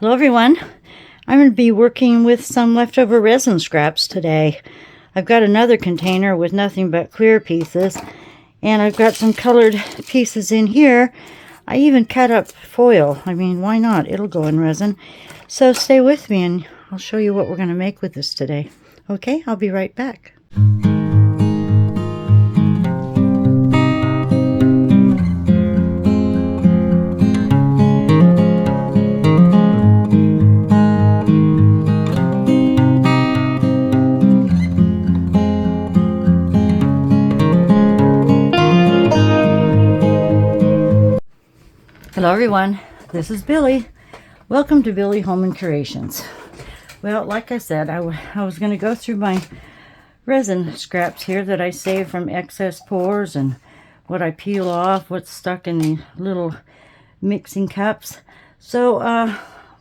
Hello everyone. I'm going to be working with some leftover resin scraps today. I've got another container with nothing but clear pieces, and I've got some colored pieces in here. I even cut up foil. I mean, why not? It'll go in resin. So stay with me and I'll show you what we're going to make with this today. Okay, I'll be right back. Hello everyone, this is Billy. Welcome to Billy Home and Creations. Well, like I said, I was going to go through my resin scraps here that I saved from excess pours and what I peel off, what's stuck in the little mixing cups. So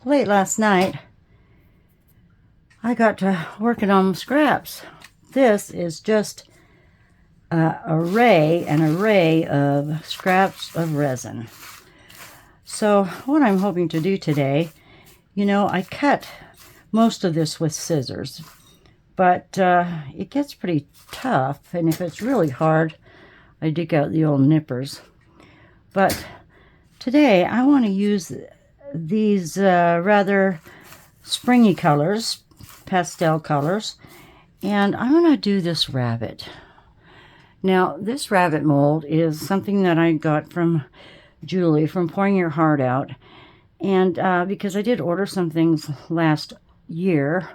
late last night I got to working on scraps. This is just an array of scraps of resin. So what I'm hoping to do today, I cut most of this with scissors, but it gets pretty tough, and if it's really hard, I dig out the old nippers. But today I want to use these rather springy colors, pastel colors, and I'm going to do this rabbit. Now, this rabbit mold is something that I got from Julie from Pouring Your Heart Out, and because I did order some things last year,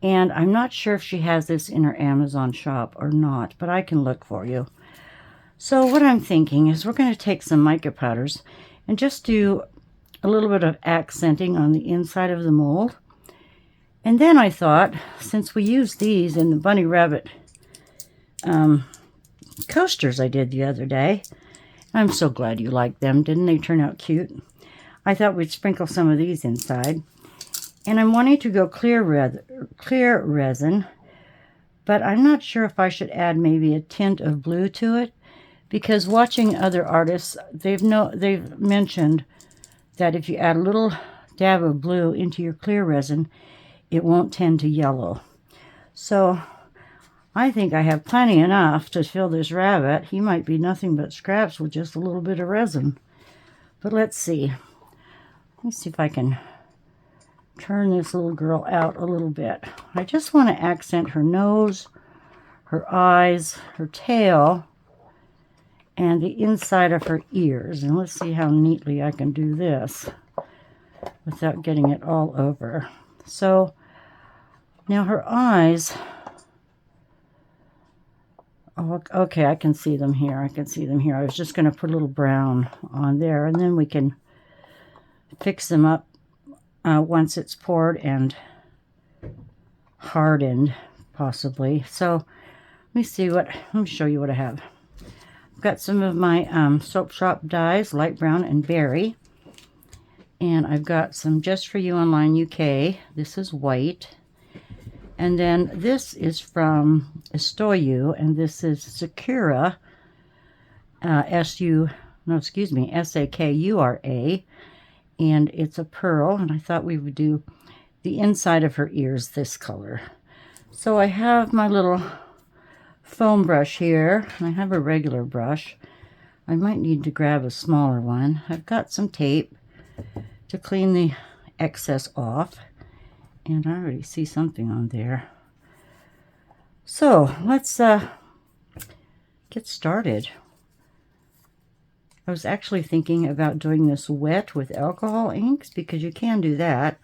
and I'm not sure if she has this in her Amazon shop or not, but I can look for you. So what I'm thinking is we're going to take some mica powders and just do a little bit of accenting on the inside of the mold. And then I thought, since we used these in the bunny rabbit coasters I did the other day, I'm so glad you liked them. Didn't they turn out cute? I thought we'd sprinkle some of these inside. And I'm wanting to go clear resin, but I'm not sure if I should add maybe a tint of blue to it, because watching other artists, they've mentioned that if you add a little dab of blue into your clear resin, it won't tend to yellow. So I think I have plenty enough to fill this rabbit. He might be nothing but scraps with just a little bit of resin. But let's see. Let me see if I can turn this little girl out a little bit. I just want to accent her nose, her eyes, her tail, and the inside of her ears. And let's see how neatly I can do this without getting it all over. So now her eyes... Oh, okay, I can see them here. I can see them here. I was just going to put a little brown on there, and then we can fix them up once it's poured and hardened, possibly. So let me show you what I have. I've got some of my soap shop dyes, light brown and berry. And I've got some Just For You Online UK. This is white. And then this is from Estoyu, and this is Sakura, S-A-K-U-R-A, and it's a pearl, and I thought we would do the inside of her ears this color. So I have my little foam brush here, and I have a regular brush. I might need to grab a smaller one. I've got some tape to clean the excess off. And I already see something on there. So let's get started. I was actually thinking about doing this wet with alcohol inks, because you can do that,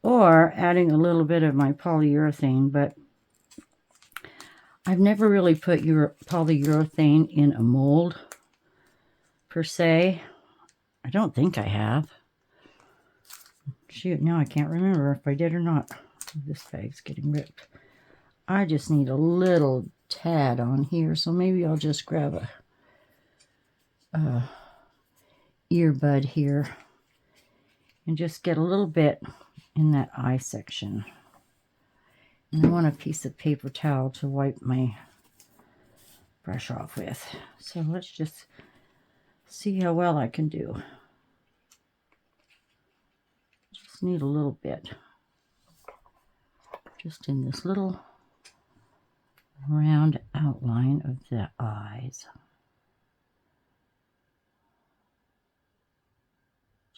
or adding a little bit of my polyurethane, but I've never really put your polyurethane in a mold per se. I don't think I have. Shoot, now I can't remember if I did or not. This bag's getting ripped. I just need a little tad on here, so maybe I'll just grab a earbud here and just get a little bit in that eye section. And I want a piece of paper towel to wipe my brush off with. So let's just see how well I can do. just need a little bit. Just in this little round outline of the eyes.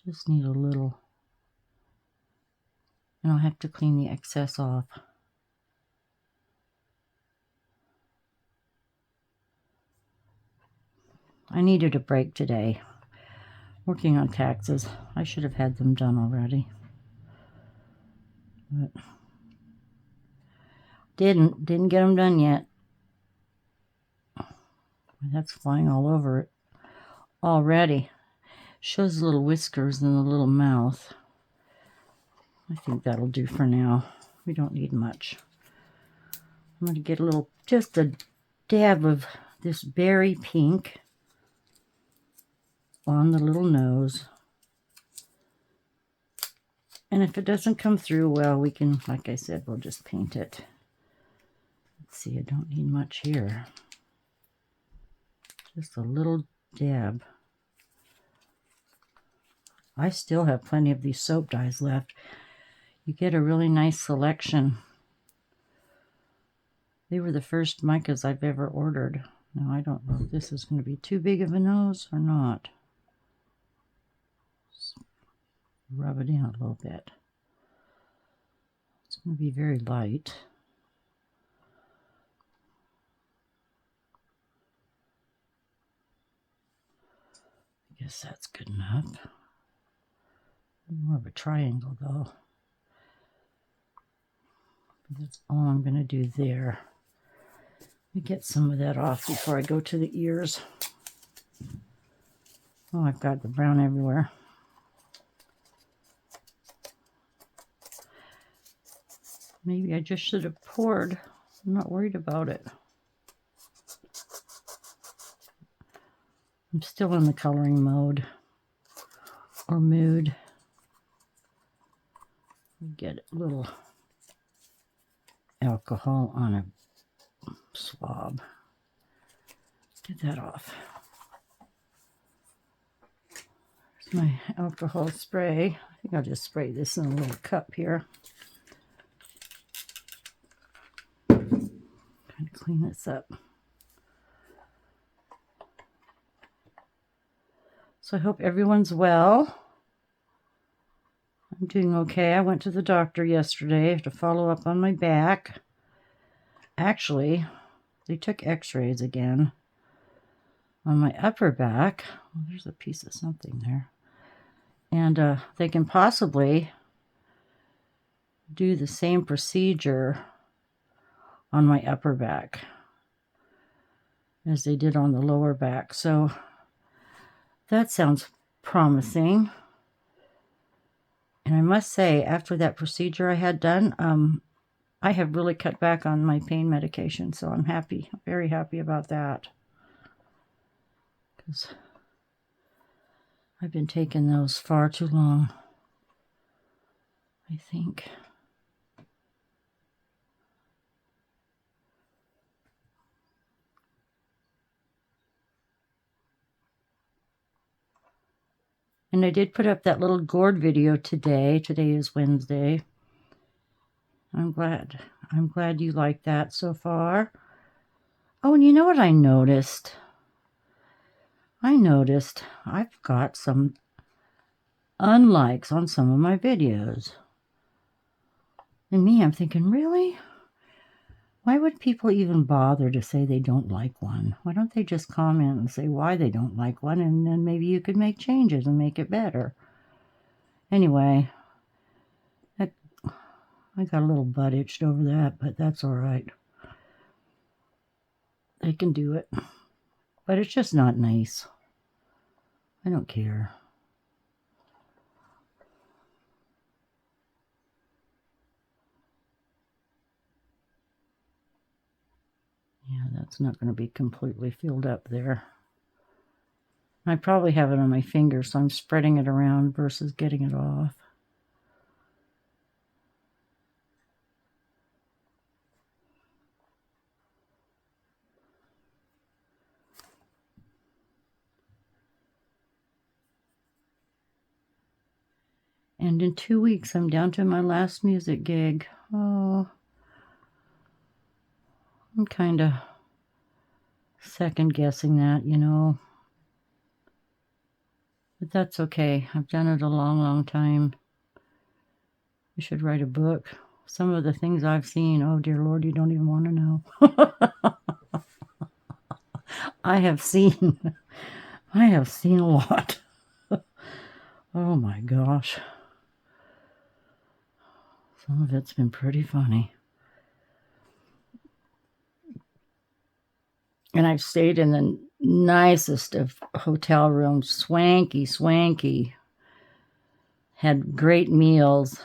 Just need a little, and I'll have to clean the excess off. I needed a break today. Working on taxes. I should have had them done already. But didn't get them done yet. That's flying all over it already. Shows the little whiskers and the little mouth. I think that'll do for now. We don't need much. I'm going to get a little, just a dab of this berry pink on the little nose. And if it doesn't come through well, we can, like I said, we'll just paint it. Let's see, I don't need much here. Just a little dab. I still have plenty of these soap dyes left. You get a really nice selection. They were the first micas I've ever ordered. Now, I don't know if this is going to be too big of a nose or not. Just rub it in a little bit. It's going to be very light. I guess that's good enough. More of a triangle, though. That's all I'm going to do there. Let me get some of that off before I go to the ears. Oh, I've got the brown everywhere. Maybe I just should have poured. I'm not worried about it. I'm still in the coloring mode or mood. Get a little alcohol on a swab. Get that off. There's my alcohol spray. I think I'll just spray this in a little cup here. Kind of clean this up. So I hope everyone's well. I'm doing okay. I went to the doctor yesterday to follow up on my back. Actually, they took x-rays again on my upper back. Well, there's a piece of something there. And they can possibly do the same procedure on my upper back as they did on the lower back. So that sounds promising. And I must say, after that procedure I had done, I have really cut back on my pain medication. So I'm happy, very happy about that. Because I've been taking those far too long, I think. And I did put up that little gourd video today. Today is Wednesday. I'm glad you like that so far. Oh, and you know what I noticed? I've got some unlikes on some of my videos. And me, I'm thinking, really? Why would people even bother to say they don't like one? Why don't they just comment and say why they don't like one, and then maybe you could make changes and make it better. Anyway, I got a little butt itched over that, but that's all right. They can do it. But it's just not nice. I don't care. Yeah, that's not going to be completely filled up there. I probably have it on my finger, so I'm spreading it around versus getting it off. And in 2 weeks, I'm down to my last music gig. Oh, I'm kind of second guessing that, you know. But that's okay. I've done it a long, long time. I should write a book. Some of the things I've seen, oh dear Lord, you don't even want to know. I have seen a lot. Oh my gosh. Some of it's been pretty funny. And I've stayed in the nicest of hotel rooms, swanky, swanky. Had great meals.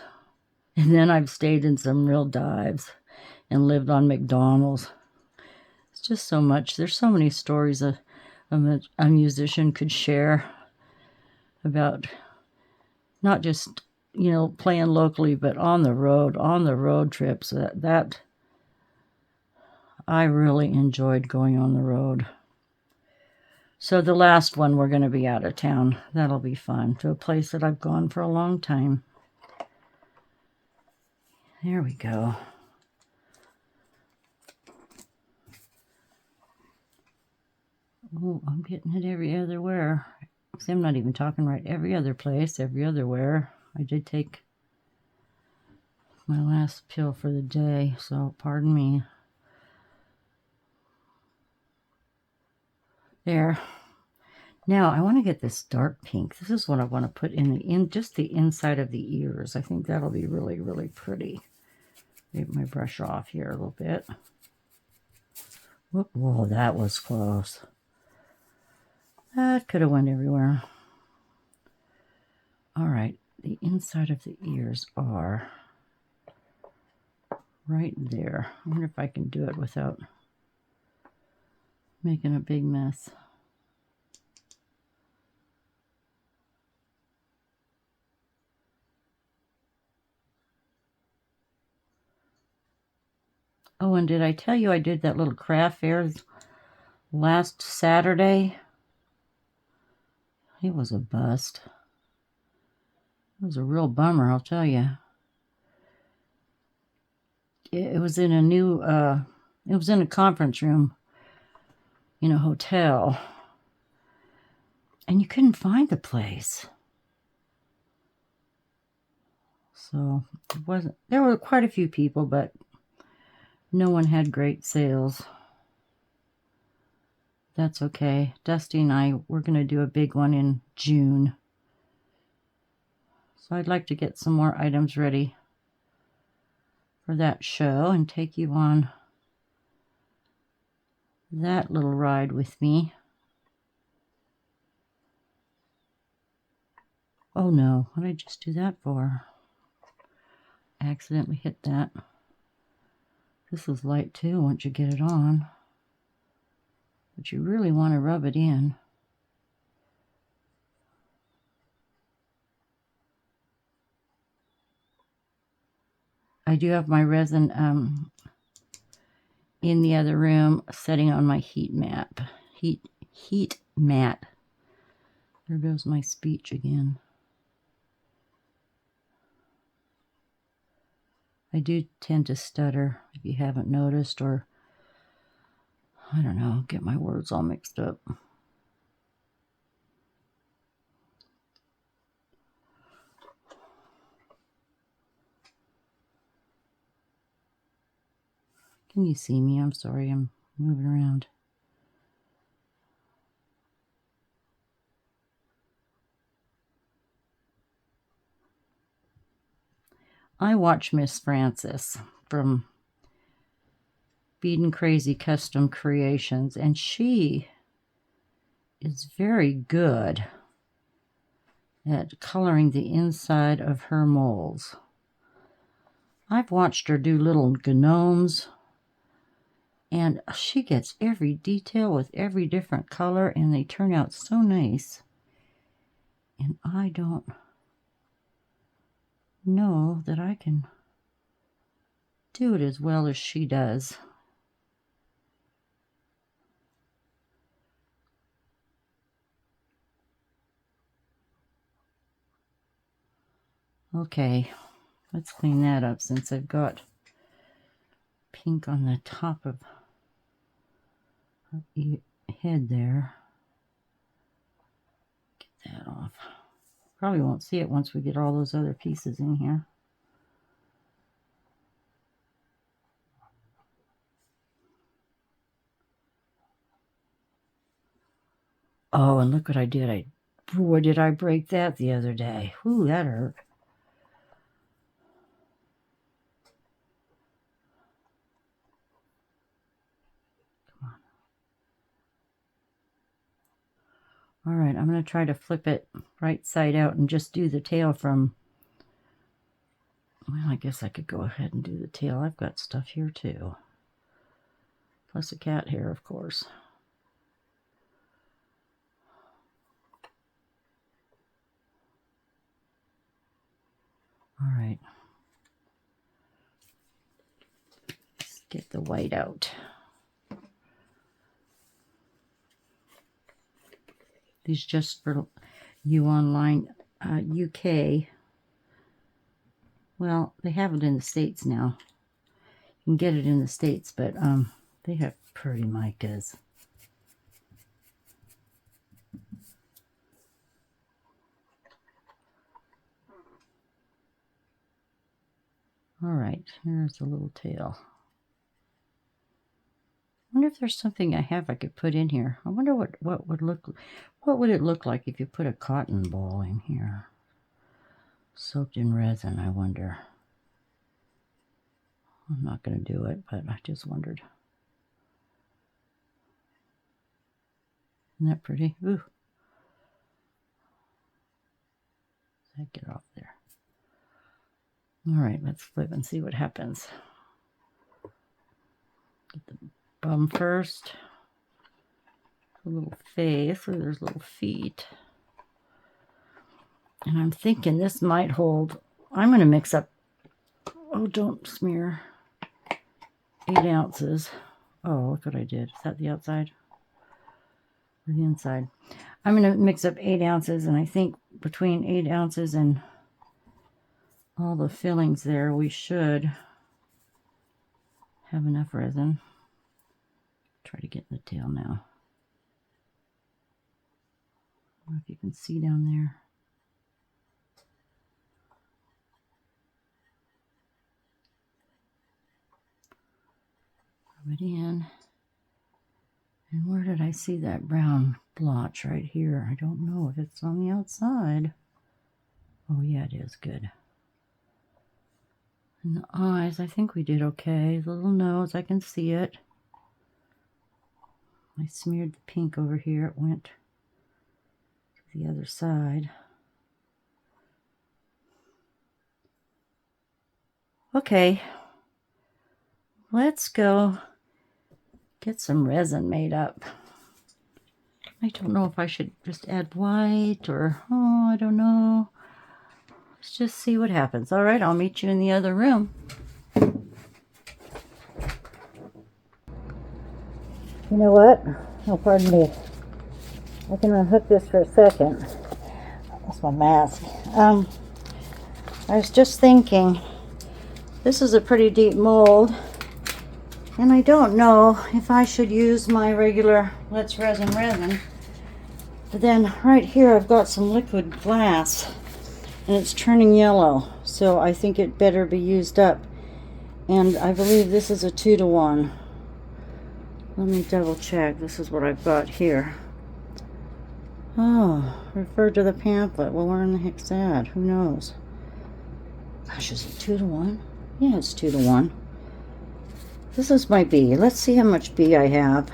And then I've stayed in some real dives and lived on McDonald's. It's just so much. There's so many stories a musician could share about not just, you know, playing locally, but on the road trips. That I really enjoyed going on the road. So the last one, we're going to be out of town. That'll be fun, to a place that I've gone for a long time. There we go. Oh, I'm getting it every other where. See, I'm not even talking right. Every other place, every other where. I did take my last pill for the day, so pardon me. There. Now I want to get this dark pink. This is what I want to put in just the inside of the ears. I think that'll be really, really pretty. Get my brush off here a little bit. Whoop, whoa, that was close. That could have went everywhere. All right, the inside of the ears are right there. I wonder if I can do it without making a big mess. Oh, and did I tell you I did that little craft fair last Saturday? It was a bust. It was a real bummer, I'll tell you. It was in a new, it was in a conference room in a hotel. And you couldn't find the place. So it wasn't, there were quite a few people, but no one had great sales. That's okay. Dusty and I, we're going to do a big one in June. So I'd like to get some more items ready for that show and take you on that little ride with me. Oh no, what did I just do that for? I accidentally hit that. This is light too once you get it on. But you really want to rub it in. I do have my resin in the other room setting on my heat mat. Heat mat. There goes my speech again. I do tend to stutter, if you haven't noticed, or I don't know, get my words all mixed up. Can you see me? I'm sorry, I'm moving around. I watch Miss Frances from Bead and Crazy Custom Creations, and she is very good at coloring the inside of her molds. I've watched her do little gnomes, and she gets every detail with every different color, and they turn out so nice. And I don't know that I can do it as well as she does. Okay, let's clean that up since I've got pink on the top of the head there. Get that off. Probably won't see it once we get all those other pieces in here. Oh, and look what I did. Boy, did I break that the other day. Ooh, that hurt. Come on. All right, I'm going to try to flip it right side out and just do the tail from... Well, I guess I could go ahead and do the tail. I've got stuff here too. Plus a cat hair, of course. All right. Let's get the white out. These just for you online, UK. Well, they have it in the States now. You can get it in the States, but they have pretty micas. All right, here's a little tail. I wonder if there's something I have I could put in here. I wonder what would it look like if you put a cotton ball in here, soaked in resin. I wonder. I'm not going to do it, but I just wondered. Isn't that pretty? Ooh. Get off there. All right, let's flip and see what happens. Get the bum first. A little face, where there's little feet. And I'm thinking this might hold. I'm going to mix up. Oh, don't smear. 8 ounces. Oh, look what I did. Is that the outside? Or the inside? I'm going to mix up 8 ounces, and I think between 8 ounces and all the fillings there, we should have enough resin. Try to get in the tail now. I don't know if you can see down there. Rub it in. And where did I see that brown blotch? Right here. I don't know if it's on the outside. Oh yeah, it is. Good. And the eyes, I think we did okay. The little nose, I can see it. I smeared the pink over here. It went to the other side. Okay. Let's go get some resin made up. I don't know if I should just add white or, oh, I don't know. Let's just see what happens. All right, I'll meet you in the other room. You know what? Oh, pardon me. I can unhook this for a second. That's my mask. I was just thinking, this is a pretty deep mold, and I don't know if I should use my regular Let's Resin resin. But then right here I've got some liquid glass, and it's turning yellow, so I think it better be used up. And I believe this is a 2-to-1. Let me double check. This is what I've got here. Oh, refer to the pamphlet. Well, where in the heck's that? Who knows? Gosh, is it 2-to-1? Yeah, it's 2-to-1. This is my B. Let's see how much B I have.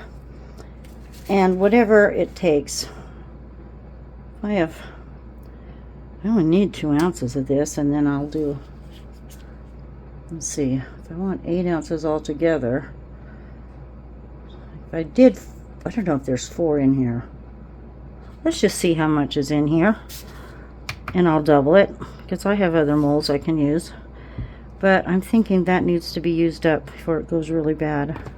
And whatever it takes. I only need 2 ounces of this, and then I'll do, let's see, if I want 8 ounces altogether. If I did, I don't know if there's 4 in here. Let's just see how much is in here, and I'll double it, because I have other molds I can use. But I'm thinking that needs to be used up before it goes really bad.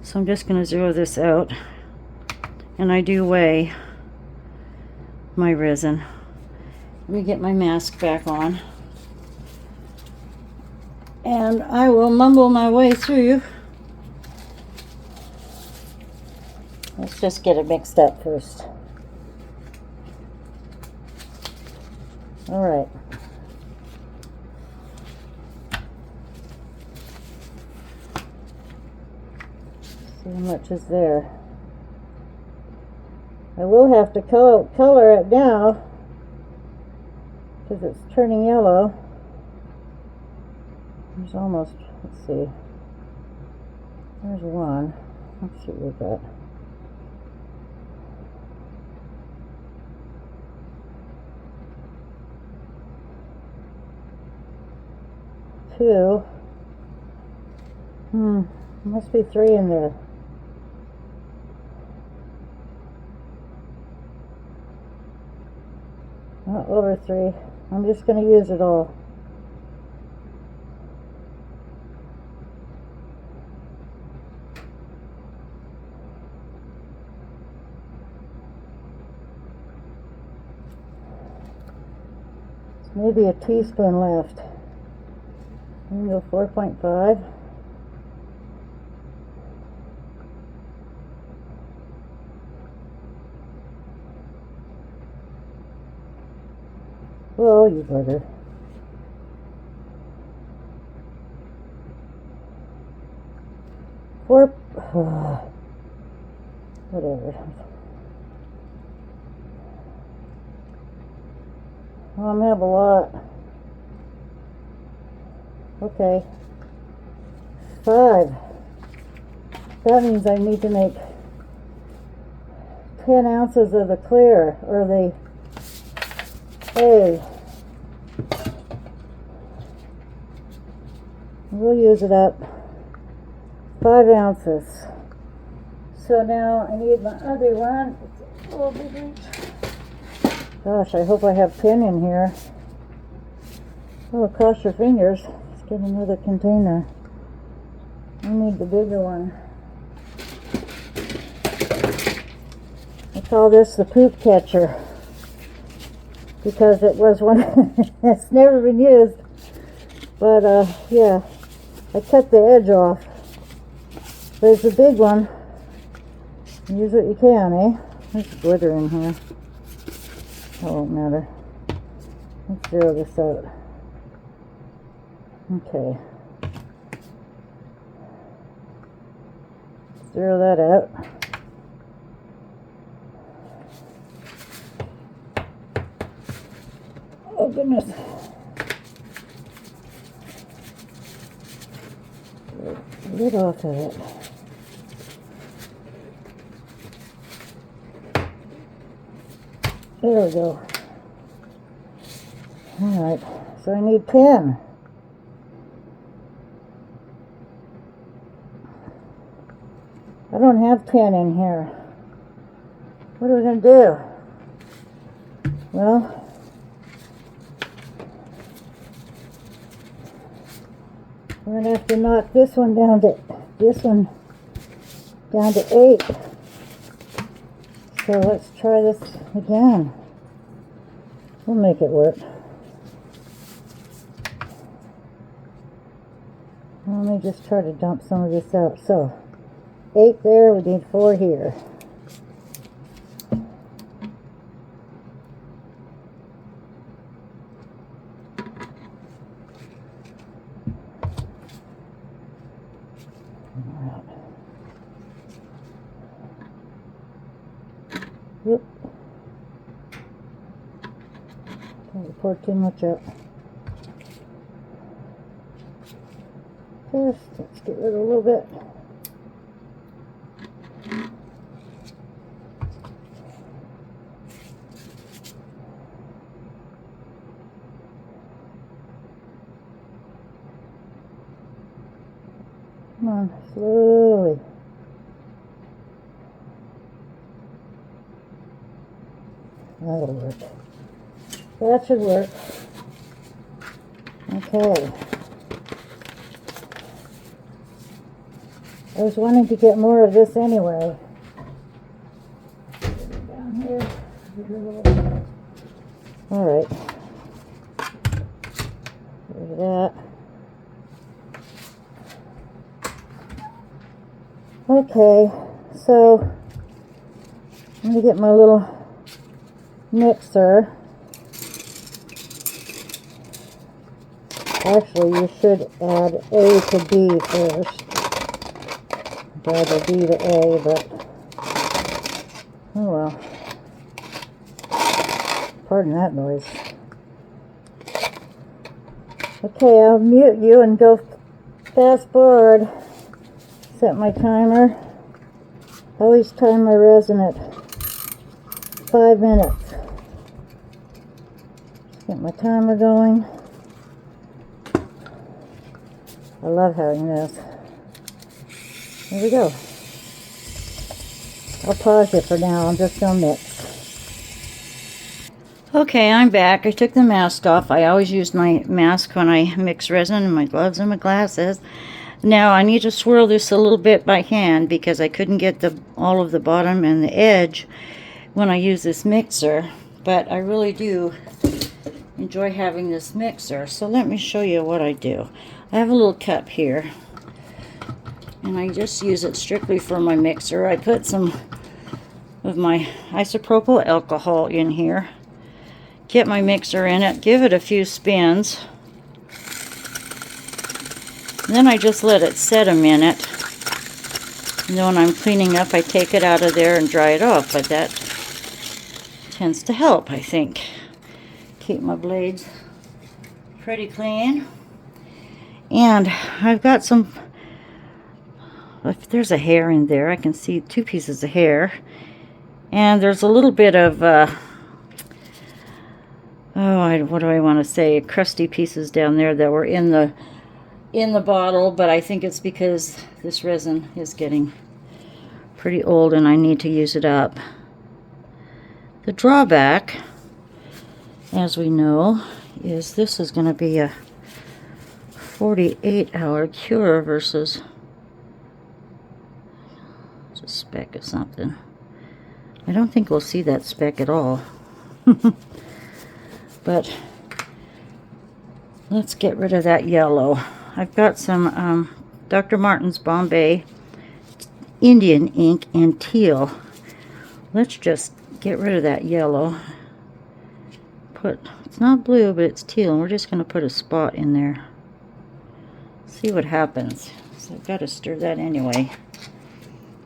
So I'm just going to zero this out, and I do weigh my resin. Let me get my mask back on. And I will mumble my way through. Let's just get it mixed up first. All right. See how much is there. I will have to color it now because it's turning yellow. There's almost, let's see. There's one. Let's see what we got. Two. Must be three in there. Not over three. I'm just going to use it all. Maybe a teaspoon left. I'm going to go 4.5. Whoa, you bugger. Whatever. I'm gonna have a lot. Okay. 5. That means I need to make 10 ounces of the clear, or the A. We'll use it up. 5 ounces. So now I need my other one. It's a little big reach. Gosh, I hope I have pin in here. Oh, cross your fingers. Let's get another container. I need the bigger one. I call this the poop catcher because it was one that's never been used. But yeah, I cut the edge off. There's the big one. Use what you can, eh? There's glitter in here. That won't matter. Let's zero this out. Okay. Zero that out. Oh goodness. Get the lid off of it. There we go. Alright, so I need 10. I don't have 10 in here. What are we going to do? Well, we're going to have to knock this one down to 8. So let's try this again. We'll make it work. Let me just try to dump some of this out. So 8 there, we need 4 here. Whoop. Don't pour too much out. Just let's get rid of a little bit. Come on, slowly. That'll work. That should work. Okay. I was wanting to get more of this anyway. Down here. Alright. Look at that. Okay, so I'm going to get my little mixer. Actually, you should add A to B first. I'd rather B to A, but oh well. Pardon that noise. Okay, I'll mute you and go fast forward. Set my timer. I always time my resin at 5 minutes. Get my timer going. I love having this. Here we go. I'll pause it for now. I'm just gonna mix. Okay, I'm back. I took the mask off. I always use my mask when I mix resin, and my gloves and my glasses. Now I need to swirl this a little bit by hand because I couldn't get all of the bottom and the edge when I use this mixer. But I really do enjoy having this mixer. So let me show you what I do. I have a little cup here, and I just use it strictly for my mixer. I put some of my isopropyl alcohol in here, get my mixer in it, give it a few spins, then I just let it set a minute. And then when I'm cleaning up, I take it out of there and dry it off, but that tends to help, I think. Keep my blades pretty clean. And I've got some, if there's a hair in there, I can see 2 pieces of hair. And there's a little bit of, what do I want to say, crusty pieces down there that were in the bottle, but I think it's because this resin is getting pretty old and I need to use it up. The drawback, as we know, is this is going to be a 48-hour cure versus a speck of something. I don't think we'll see that speck at all. But let's get rid of that yellow. I've got some Dr. Martin's Bombay Indian ink and teal. Let's just get rid of that yellow. It's not blue, but it's teal, and we're just going to put a spot in there. See what happens. So I've got to stir that anyway.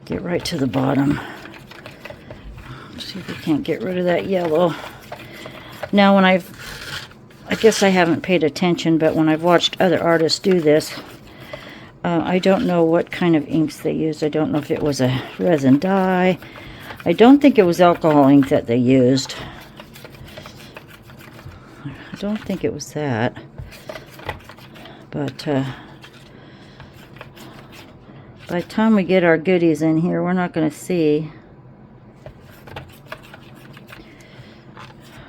Get right to the bottom. See if we can't get rid of that yellow. Now when I guess I haven't paid attention, but when I've watched other artists do this, I don't know what kind of inks they used. I don't know if it was a resin dye. I don't think it was alcohol ink that they used. I don't think it was that. But by the time we get our goodies in here, we're not going to see.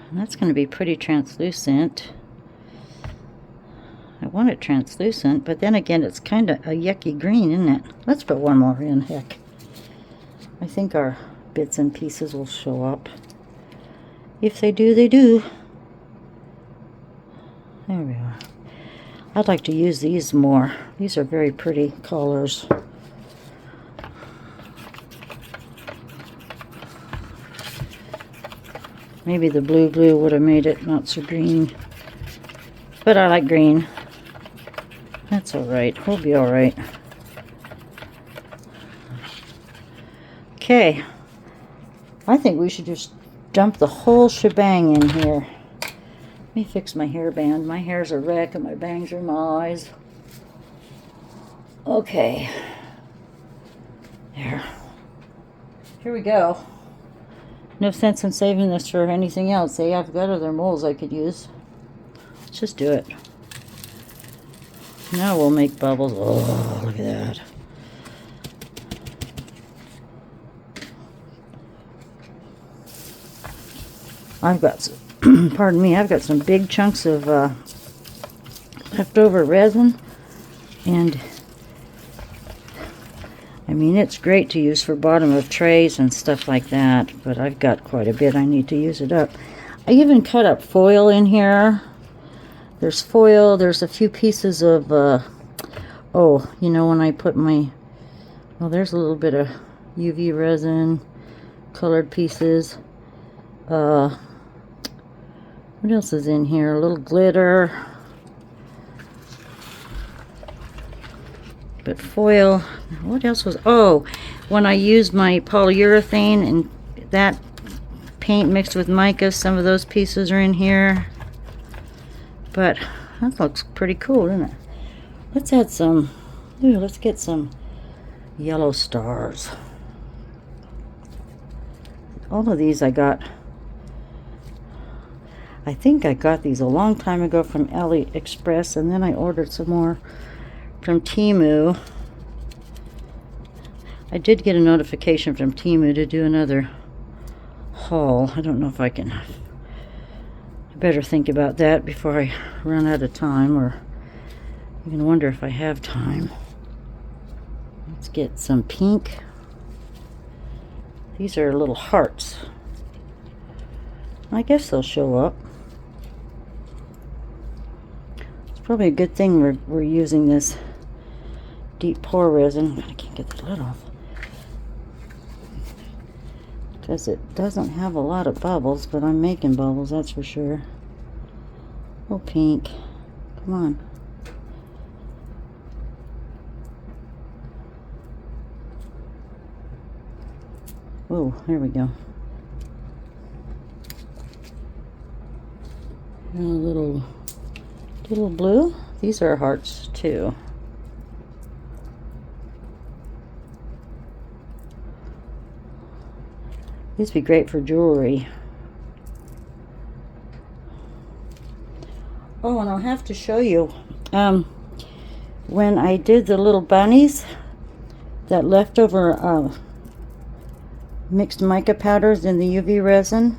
And that's going to be pretty translucent. I want it translucent, but then again, it's kind of a yucky green, isn't it? Let's put one more in, heck. I think our bits and pieces will show up. If they do, they do. There we are. I'd like to use these more. These are very pretty colors. Maybe the blue would have made it not so green. But I like green. That's alright. We'll be alright. Okay. I think we should just dump the whole shebang in here. Let me fix my hairband. My hair's a wreck and my bangs are my eyes. Okay. There. Here we go. No sense in saving this for anything else. I've got other molds I could use. Let's just do it. Now we'll make bubbles. Oh, look at that. I've got some, pardon me, I've got some big chunks of leftover resin, and I mean, it's great to use for bottom of trays and stuff like that, but I've got quite a bit. I need to use it up. I even cut up foil in here There's foil. There's a few pieces of, oh, you know, when I put my, well, there's a little bit of UV resin, colored pieces. What else is in here? A little glitter. But foil. What else was, oh, when I used my polyurethane and that paint mixed with mica, some of those pieces are in here. But that looks pretty cool, doesn't it? Let's add some, ooh, let's get some yellow stars. All of these I got, I think I got these a long time ago from AliExpress, and then I ordered some more from Temu. I did get a notification from Temu to do another haul. I don't know if I can, I better think about that before I run out of time, or you can wonder if I have time. Let's get some pink. These are little hearts. I guess they'll show up. It's probably a good thing we're using this deep pour resin. I can't get the lid off, because it doesn't have a lot of bubbles, but I'm making bubbles, that's for sure. Oh, pink. Come on. Oh, there we go. And a little blue. These are hearts too. These would be great for jewelry. Oh, and I'll have to show you. When I did the little bunnies, that leftover mixed mica powders in the UV resin,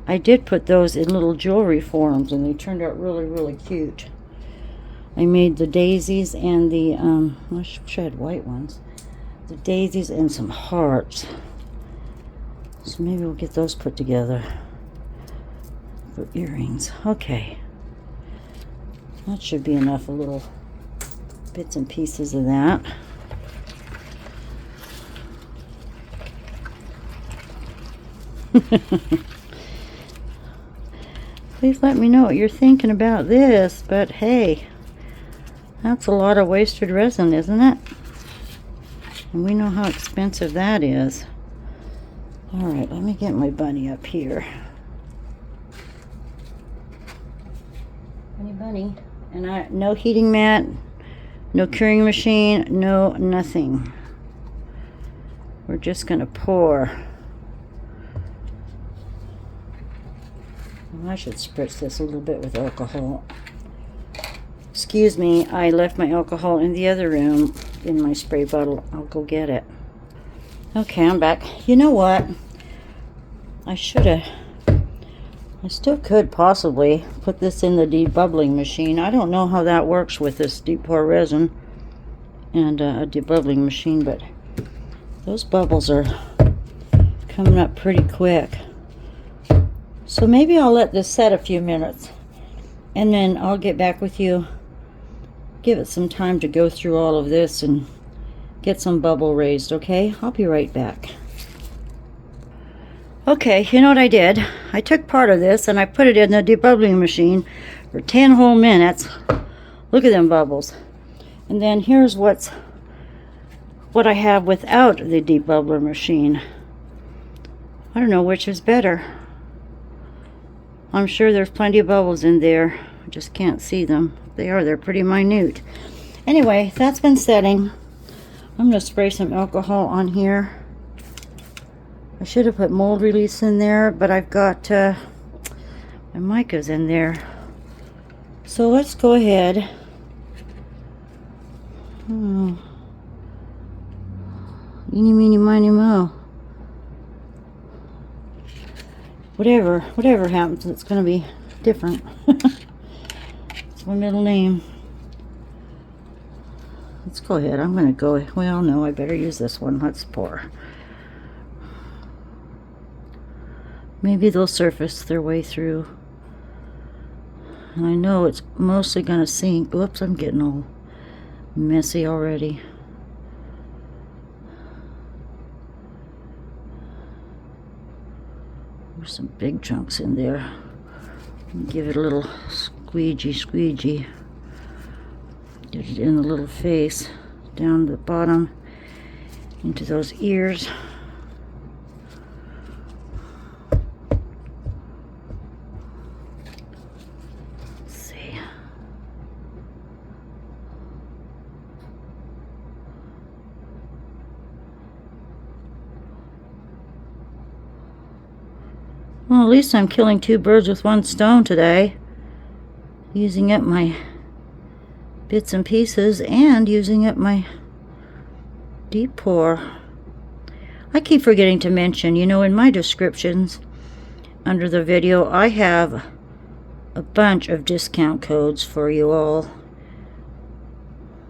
I did put those in little jewelry forms, and they turned out really, really cute. I made the daisies and the, I wish I had white ones. The daisies and some hearts. So maybe we'll get those put together for earrings. Okay. That should be enough, a little bits and pieces of that. Please let me know what you're thinking about this, but hey, that's a lot of wasted resin, isn't it? And we know how expensive that is. Alright, let me get my bunny up here. Bunny. And no heating mat, no curing machine, no nothing. We're just going to pour. Well, I should spritz this a little bit with alcohol. Excuse me, I left my alcohol in the other room in my spray bottle. I'll go get it. Okay, I'm back. You know what? I still could possibly put this in the debubbling machine. I don't know how that works with this deep pour resin and a debubbling machine, but those bubbles are coming up pretty quick. So maybe I'll let this set a few minutes, and then I'll get back with you. Give it some time to go through all of this and get some bubble raised, okay? I'll be right back. Okay, you know what I did? I took part of this and I put it in the debubbling machine for 10 whole minutes. Look at them bubbles. And then here's what I have without the debubbler machine. I don't know which is better. I'm sure there's plenty of bubbles in there. I just can't see them. They're pretty minute. Anyway, that's been setting. I'm going to spray some alcohol on here. I should have put mold release in there, but I've got my micas in there. So let's go ahead. Oh. Eeny, meeny, miny, mo. Whatever happens, it's going to be different. It's my middle name. Let's go ahead. I'm going to go, well, no, I better use this one. Let's pour. Maybe they'll surface their way through. And I know it's mostly going to sink. Whoops, I'm getting all messy already. There's some big chunks in there. Give it a little squeegee. Get it in the little face, down the bottom, into those ears. Let's see. Well, at least I'm killing two birds with one stone today. Using up my bits and pieces and using up my deep pour. I keep forgetting to mention, you know, in my descriptions under the video, I have a bunch of discount codes for you all.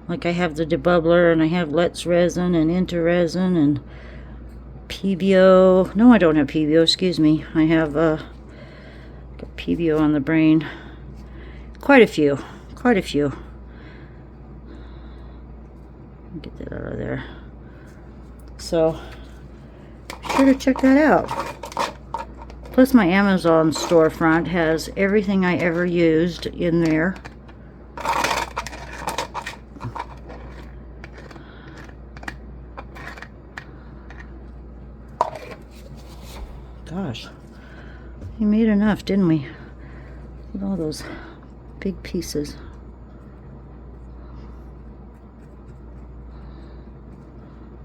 Like I have the debubbler, and I have Let's Resin and IntoResin and PBO. No, I don't have PBO, excuse me. I have got PBO on the brain. Quite a few. Get that out of there. So, be sure to check that out. Plus my Amazon storefront has everything I ever used in there. Gosh, we made enough, didn't we? With all those big pieces.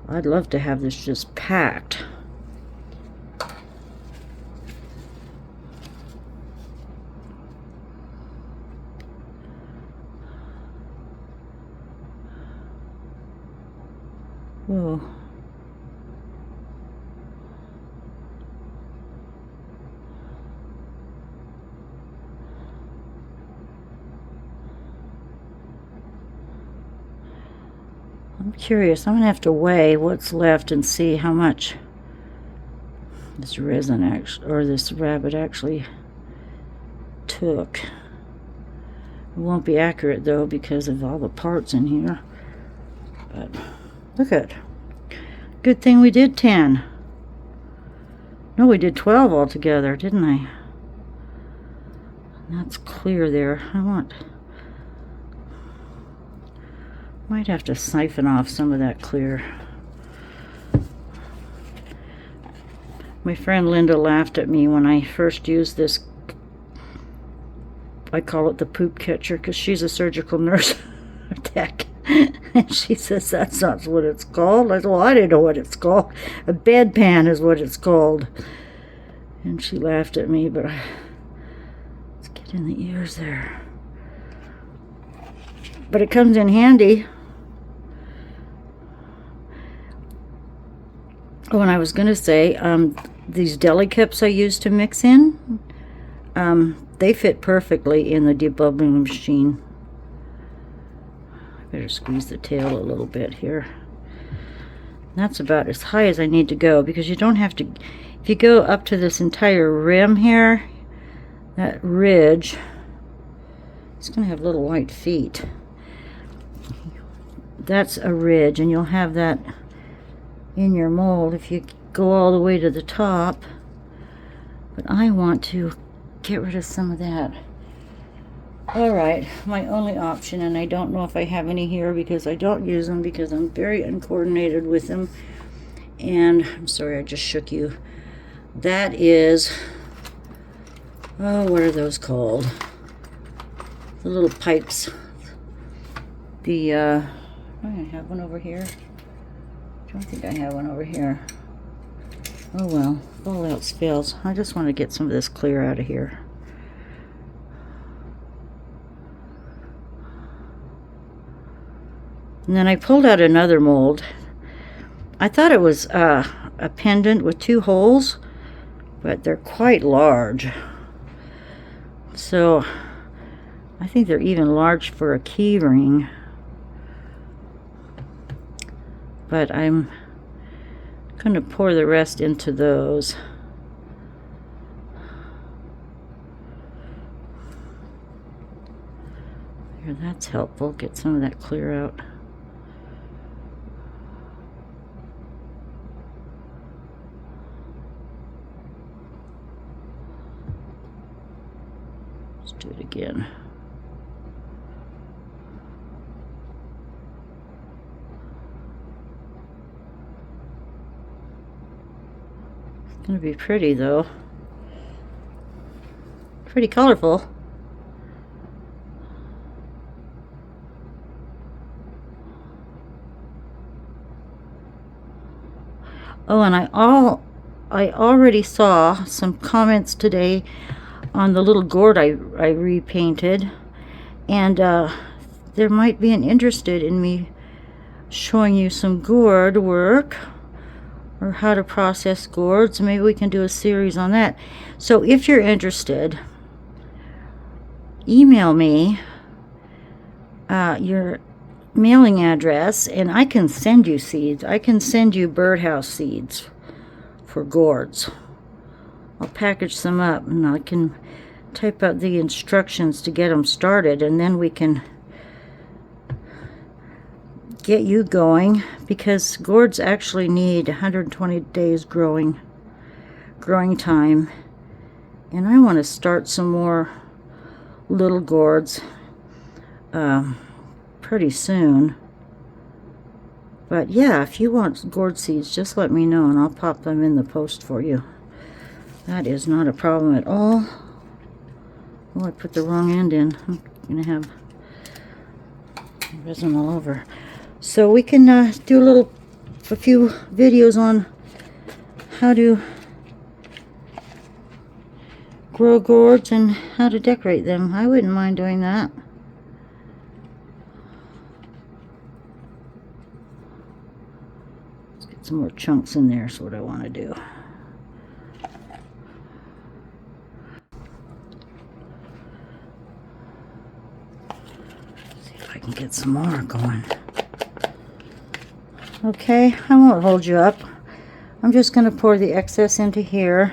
I'd love to have this just packed. Whoa. I'm curious. I'm gonna have to weigh what's left and see how much this resin actually, or this rabbit actually took. It won't be accurate though because of all the parts in here. But look at it. Good thing we did 10. No, we did 12 altogether, didn't I? That's clear there. Might have to siphon off some of that clear. My friend Linda laughed at me when I first used this. I call it the poop catcher because she's a surgical nurse tech. And she says that's not what it's called. I said, well, I didn't know what it's called. A bedpan is what it's called. And she laughed at me, but let's get in the ears there. But it comes in handy. Oh, and I was going to say, these deli cups I use to mix in, they fit perfectly in the debubbling machine. I better squeeze the tail a little bit here. That's about as high as I need to go, because you don't have to, if you go up to this entire rim here, that ridge, it's going to have little white feet. That's a ridge, and you'll have that in your mold if you go all the way to the top. But I want to get rid of some of that. Alright, my only option, and I don't know if I have any here because I don't use them because I'm very uncoordinated with them. And I'm sorry, I just shook you. That is, oh, what are those called? The little pipes. The I have one over here. I don't think I have one over here. Oh well, if all else fails, I just want to get some of this clear out of here. And then I pulled out another mold. I thought it was a pendant with 2 holes, but they're quite large. So I think they're even large for a key ring. But I'm going to pour the rest into those. Here, that's helpful. Get some of that clear out. Let's do it again. It's gonna be pretty though. Pretty colorful. Oh, and I already saw some comments today on the little gourd I repainted, and there might be an interested in me showing you some gourd work or how to process gourds. Maybe we can do a series on that. So if you're interested, email me your mailing address and I can send you seeds. I can send you birdhouse seeds for gourds. I'll package some up and I can type out the instructions to get them started, and then we can get you going, because gourds actually need 120 days growing time, and I want to start some more little gourds pretty soon. But yeah, if you want gourd seeds, just let me know and I'll pop them in the post for you. That is not a problem at all. Oh, I put the wrong end in. I'm gonna have resin all over. So we can do a few videos on how to grow gourds and how to decorate them. I wouldn't mind doing that. Let's get some more chunks in there is what I want to do. See if I can get some more going. Okay, I won't hold you up. I'm just going to pour the excess into here.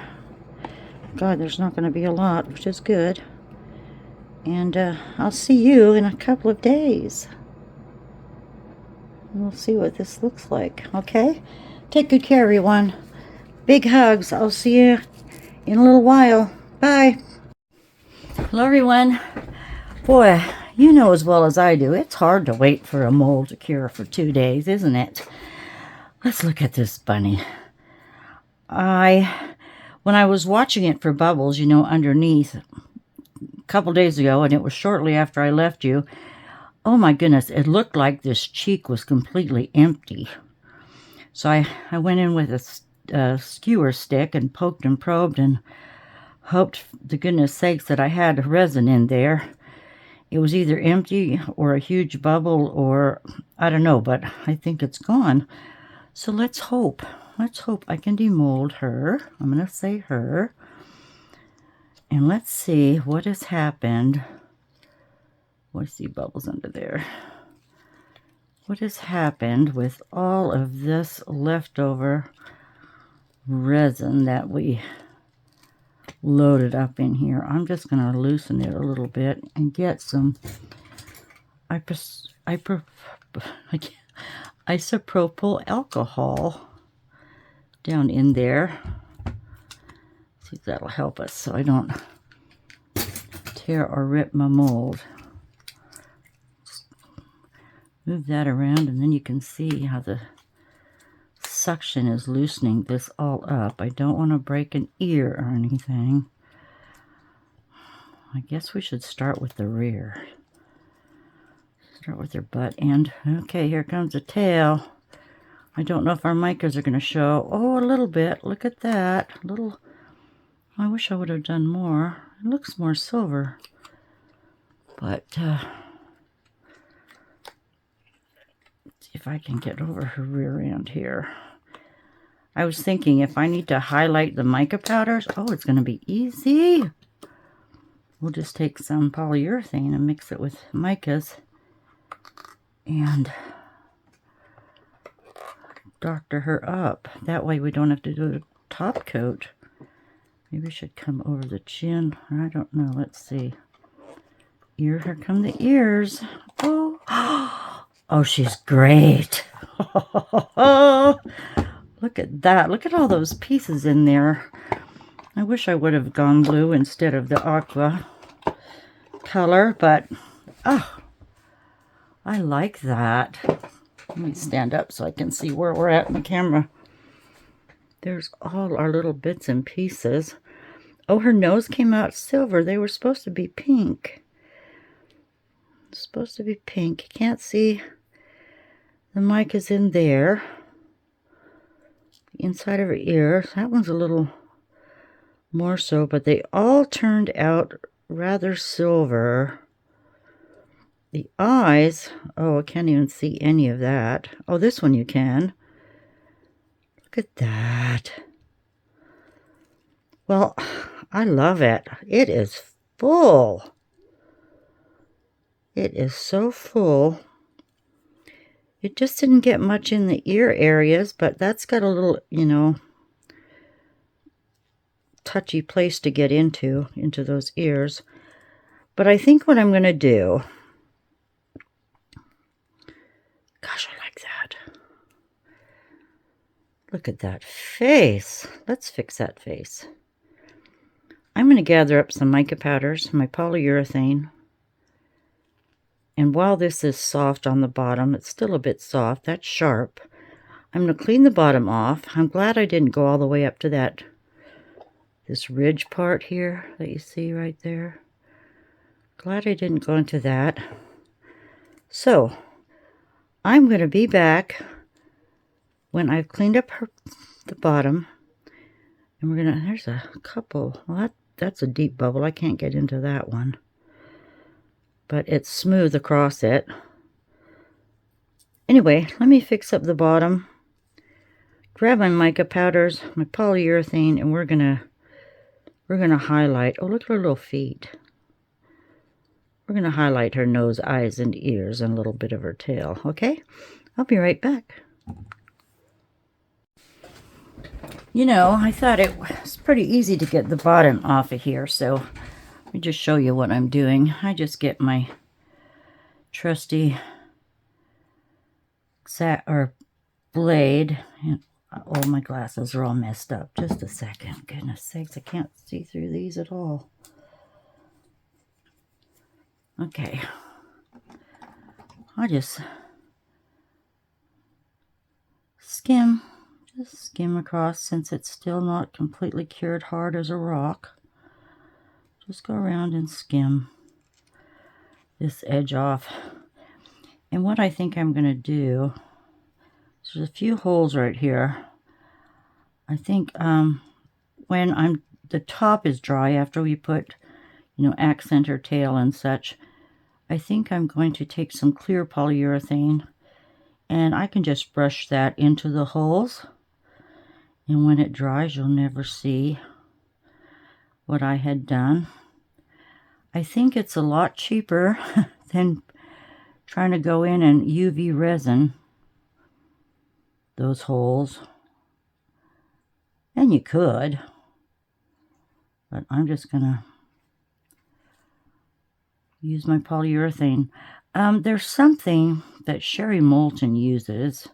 God, there's not going to be a lot, which is good. And I'll see you in a couple of days. And we'll see what this looks like, okay? Take good care, everyone. Big hugs. I'll see you in a little while. Bye. Hello, everyone. Boy, you know as well as I do, it's hard to wait for a mold to cure for 2 days, isn't it? Let's look at this bunny. When I was watching it for bubbles, you know, underneath a couple days ago, and it was shortly after I left you, oh my goodness, it looked like this cheek was completely empty. So I went in with a skewer stick and poked and probed and hoped, to goodness sakes, that I had resin in there. It was either empty or a huge bubble, or I don't know, but I think it's gone. So let's hope. Let's hope I can demold her. I'm going to say her. And let's see what has happened. I see bubbles under there. What has happened with all of this leftover resin that we loaded up in here? I'm just going to loosen it a little bit and get some isopropyl alcohol down in there. See if that'll help us so I don't tear or rip my mold. Just move that around, and then you can see how the suction is loosening this all up. I don't want to break an ear or anything. I guess we should start with the rear. Start with her butt end. Okay, here comes the tail. I don't know if our micas are going to show. Oh, a little bit. Look at that. A little. I wish I would have done more. It looks more silver. But, let's see if I can get over her rear end here. I was thinking if I need to highlight the mica powders, oh, it's going to be easy. We'll just take some polyurethane and mix it with micas and doctor her up. That way we don't have to do a top coat. Maybe I should come over the chin. I don't know. Let's see. Here come the ears. Oh, oh, she's great. Look at that. Look at all those pieces in there. I wish I would have gone blue instead of the aqua color, but oh, I like that. Let me stand up so I can see where we're at in the camera. There's all our little bits and pieces. Oh, her nose came out silver. They were supposed to be pink. Supposed to be pink. You can't see the micas in there. The inside of her ear. That one's a little more so, but they all turned out rather silver. The eyes, oh, I can't even see any of that. Oh, this one you can. Look at that. Well, I love it. It is full. It is so full. It just didn't get much in the ear areas, but that's got a little, you know, touchy place to get into those ears. But I think what I'm going to do, gosh, I like that. Look at that face. Let's fix that face. I'm going to gather up some mica powders, my polyurethane. And while this is soft on the bottom, it's still a bit soft. That's sharp. I'm going to clean the bottom off. I'm glad I didn't go all the way up to this ridge part here that you see right there. Glad I didn't go into that. So, I'm going to be back when I've cleaned up the bottom. And we're going to, there's a couple. Well, that's a deep bubble. I can't get into that one. But it's smooth across it. Anyway, let me fix up the bottom. Grab my mica powders, my polyurethane, and we're gonna highlight. Oh, look at her little feet. We're gonna highlight her nose, eyes, and ears, and a little bit of her tail. Okay, I'll be right back. You know, I thought it was pretty easy to get the bottom off of here, so let me just show you what I'm doing. I just get my trusty blade, and oh, my glasses are all messed up. Just a second. Goodness sakes, I can't see through these at all. Okay. I just skim across, since it's still not completely cured hard as a rock. Just go around and skim this edge off. And what I think I'm going to do, there's a few holes right here. I think when the top is dry, after we put, you know, accent her tail and such, I think I'm going to take some clear polyurethane, and I can just brush that into the holes. And when it dries, you'll never see what I had done. I think it's a lot cheaper than trying to go in and UV resin those holes. And you could, but I'm just gonna use my polyurethane. There's something that Sherry Moulton uses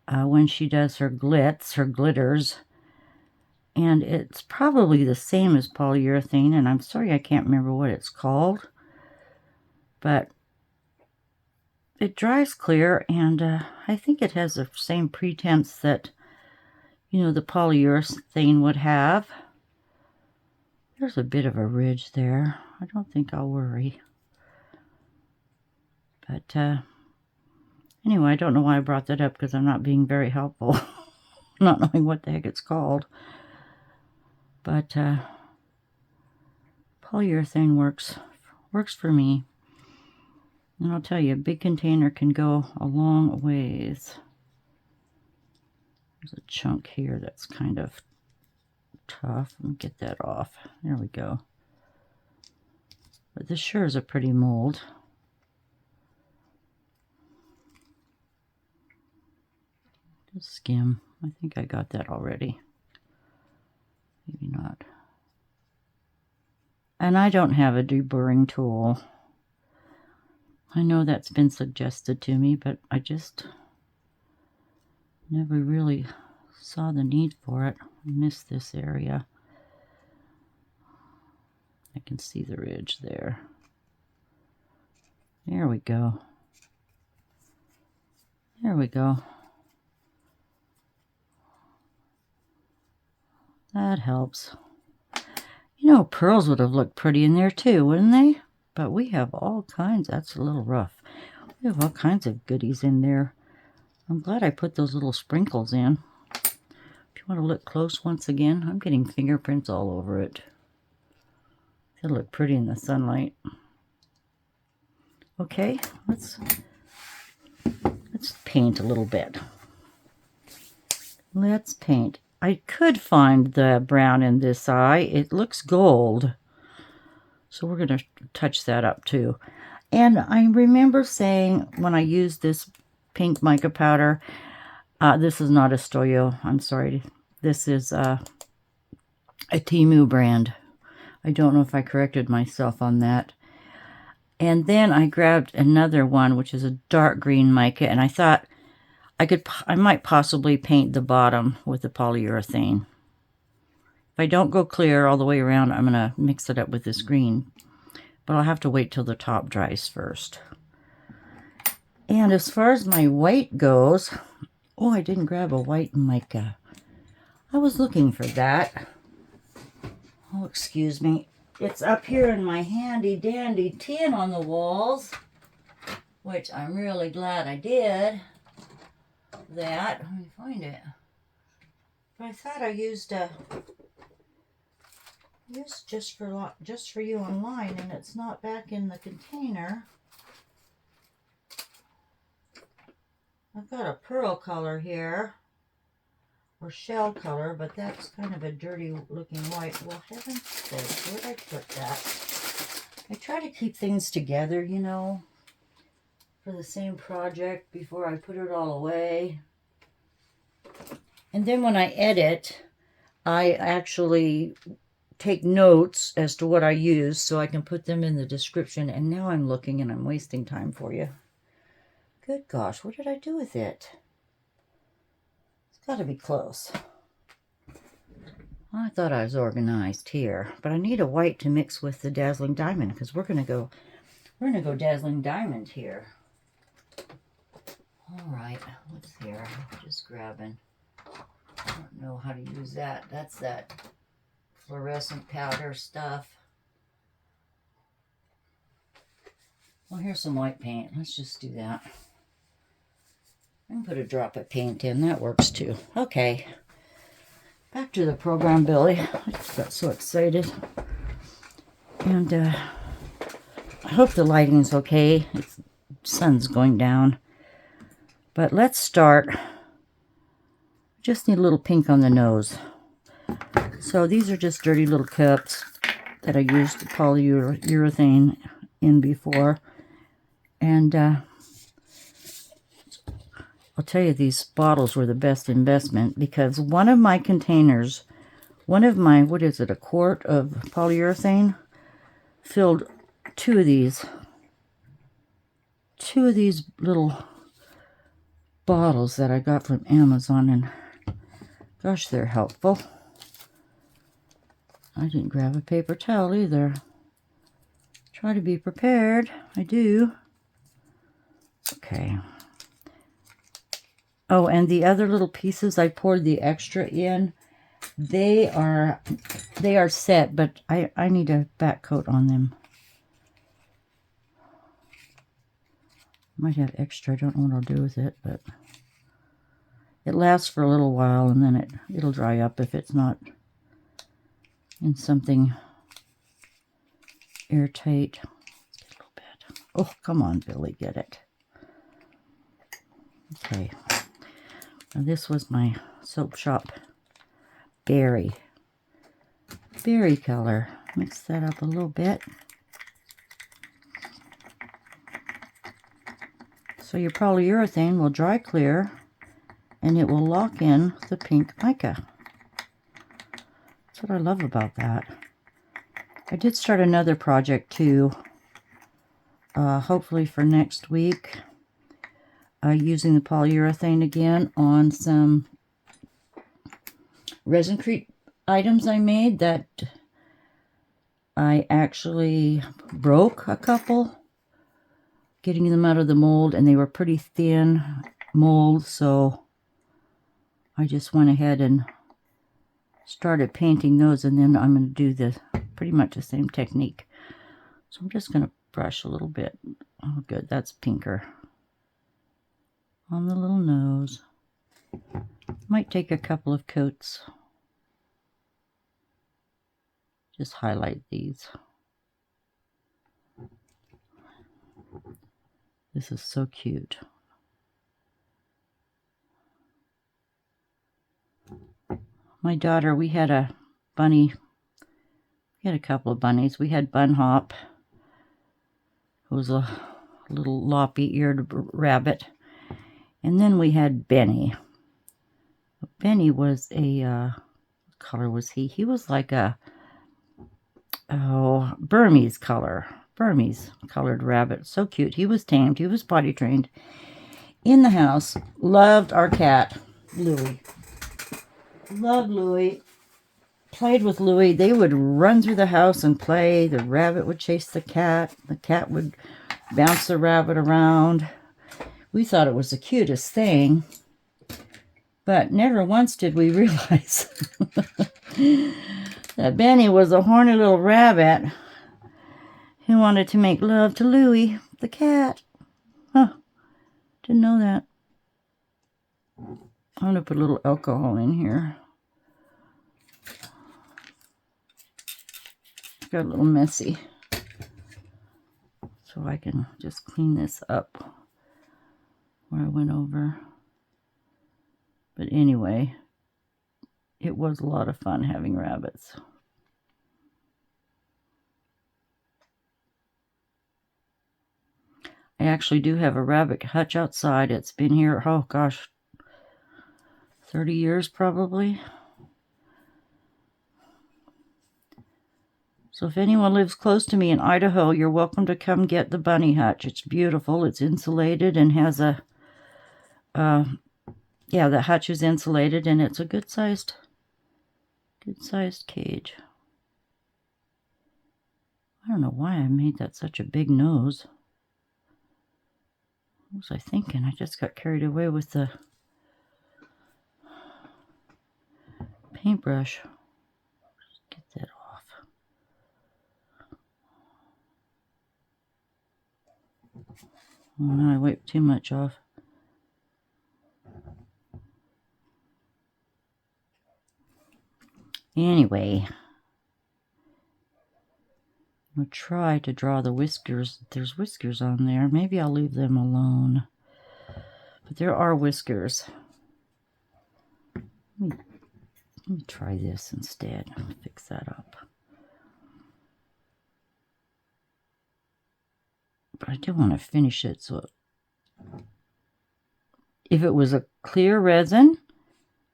when she does her glitters, and it's probably the same as polyurethane, and I'm sorry I can't remember what it's called, but it dries clear, and I think it has the same pretense that, you know, the polyurethane would have. There's a bit of a ridge there. I don't think I'll worry. But anyway, I don't know why I brought that up, because I'm not being very helpful. Not knowing what the heck it's called. But polyurethane works for me. And I'll tell you, a big container can go a long ways. There's a chunk here that's kind of tough. Let me get that off. There we go. But this sure is a pretty mold. Just skim. I think I got that already. Maybe not. And I don't have a deburring tool. I know that's been suggested to me, but I just never really saw the need for it. I missed this area. I can see the ridge there. There we go. There we go. That helps. You know, pearls would have looked pretty in there too, wouldn't they? But we have all kinds. That's a little rough. We have all kinds of goodies in there. I'm glad I put those little sprinkles in. If you want to look close once again, I'm getting fingerprints all over it. It'll look pretty in the sunlight. Okay, let's paint a little bit. Let's paint. I could find the brown in this eye. It looks gold. So we're going to touch that up too. And I remember saying when I used this pink mica powder, this is not a Stoyo, I'm sorry. This is a Temu brand. I don't know if I corrected myself on that. And then I grabbed another one, which is a dark green mica, and I thought I might possibly paint the bottom with the polyurethane. If I don't go clear all the way around, I'm going to mix it up with this green. But I'll have to wait till the top dries first. And as far as my white goes, oh, I didn't grab a white mica. I was looking for that. Oh, excuse me. It's up here in my handy dandy tin on the walls, which I'm really glad I did that. Let me find it. But I thought I used just for you online, and it's not back in the container. I've got a pearl color here, or shell color, but that's kind of a dirty looking white. Well, heaven's sake, where'd I put that? I try to keep things together, you know, for the same project before I put it all away. And then when I edit, I actually take notes as to what I use so I can put them in the description. And now I'm looking and I'm wasting time for you. Good gosh, what did I do with it? It's got to be close. I thought I was organized here, but I need a white to mix with the Dazzling Diamond because we're gonna go Dazzling Diamond here. All right, what's here? Just grabbing. I don't know how to use that. That's that fluorescent powder stuff. Well, here's some white paint. Let's just do that. I can put a drop of paint in. That works too. Okay. Back to the program, Billy. I just got so excited. And I hope the lighting's okay. The sun's going down. But let's start. Just need a little pink on the nose. So these are just dirty little cups that I used polyurethane in before. And I'll tell you, these bottles were the best investment because one of my containers, what is it, a quart of polyurethane, filled two of these little bottles that I got from Amazon, and gosh, they're helpful. I didn't grab a paper towel either. Try to be prepared. I do. Okay. Oh, and the other little pieces I poured the extra in, they are set, but I need a back coat on them. Might have extra. I don't know what I'll do with it, but it lasts for a little while, and then it'll dry up if it's not in something airtight. Let's get a little bit. Oh, come on, Billy, get it. Okay. Now this was my Soap Shop berry color. Mix that up a little bit. So your polyurethane will dry clear and it will lock in the pink mica. That's what I love about that. I did start another project too hopefully for next week, using the polyurethane again on some resin-crete items I made that I actually broke a couple getting them out of the mold, and they were pretty thin mold, so I just went ahead and started painting those, and then I'm going to do pretty much the same technique. So I'm just going to brush a little bit. Oh good, that's pinker on the little nose. Might take a couple of coats. Just highlight these. This is so cute. My daughter, we had a bunny. We had a couple of bunnies. We had Bun Hop, who was a little loppy-eared rabbit. And then we had Benny. Benny was a, what color was he? He was like a, Burmese color. Burmese colored rabbit. So cute. He was tamed. He was potty trained in the house. Loved our cat, Louie. Loved Louie. Played with Louie. They would run through the house and play. The rabbit would chase the cat. The cat would bounce the rabbit around. We thought it was the cutest thing. But never once did we realize that Benny was a horny little rabbit who wanted to make love to Louie, the cat. Huh. Didn't know that. I'm going to put a little alcohol in here. Got a little messy. So I can just clean this up where I went over. But anyway, it was a lot of fun having rabbits. I actually do have a rabbit hutch outside. It's been here, oh gosh, 30 years probably. So if anyone lives close to me in Idaho, you're welcome to come get the bunny hutch. It's beautiful. It's insulated and has a, yeah, the hutch is insulated, and it's a good-sized cage. I don't know why I made that such a big nose. What was I thinking? I just got carried away with the paintbrush. Get that off. Oh no, I wiped too much off. Anyway, I'll try to draw the whiskers. There's whiskers on there. Maybe I'll leave them alone. But there are whiskers. Let me try this instead. I'll fix that up. But I do want to finish it, so if it was a clear resin,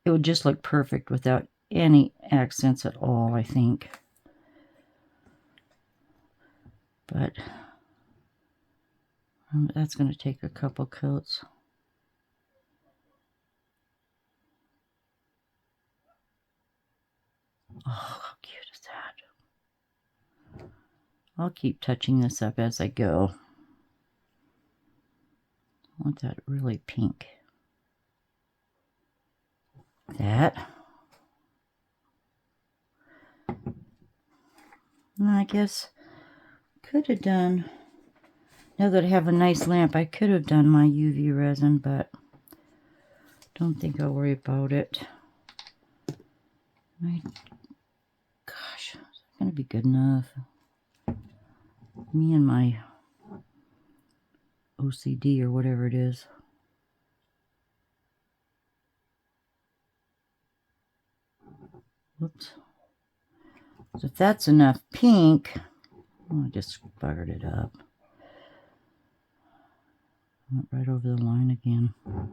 it would just look perfect without any accents at all, I think. But that's going to take a couple coats. Oh, how cute is that? I'll keep touching this up as I go. I want that really pink. That. And I guess could have done, now that I have a nice lamp, I could have done my UV resin, but don't think I'll worry about it. Gosh, is that going to be good enough? Me and my OCD or whatever it is. Whoops. So if that's enough pink, oh, I just buggered it up. Went right over the line again. I'm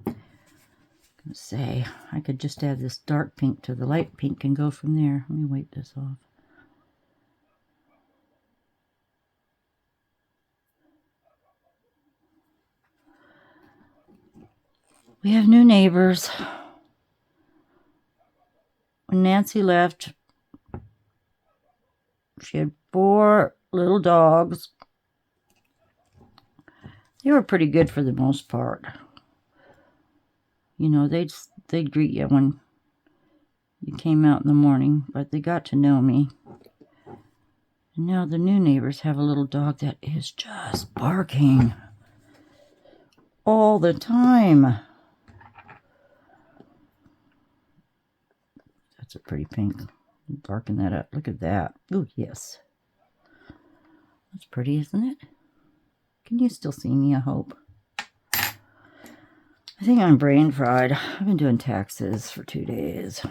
gonna say I could just add this dark pink to the light pink and go from there. Let me wipe this off. We have new neighbors. When Nancy left, she had 4 little dogs. They were pretty good for the most part. You know, they'd greet you when you came out in the morning, but they got to know me. And now the new neighbors have a little dog that is just barking all the time. That's a pretty pink. Darken that up. Look at that. Oh, yes. That's pretty, isn't it? Can you still see me, I hope? I think I'm brain fried. I've been doing taxes for 2 days.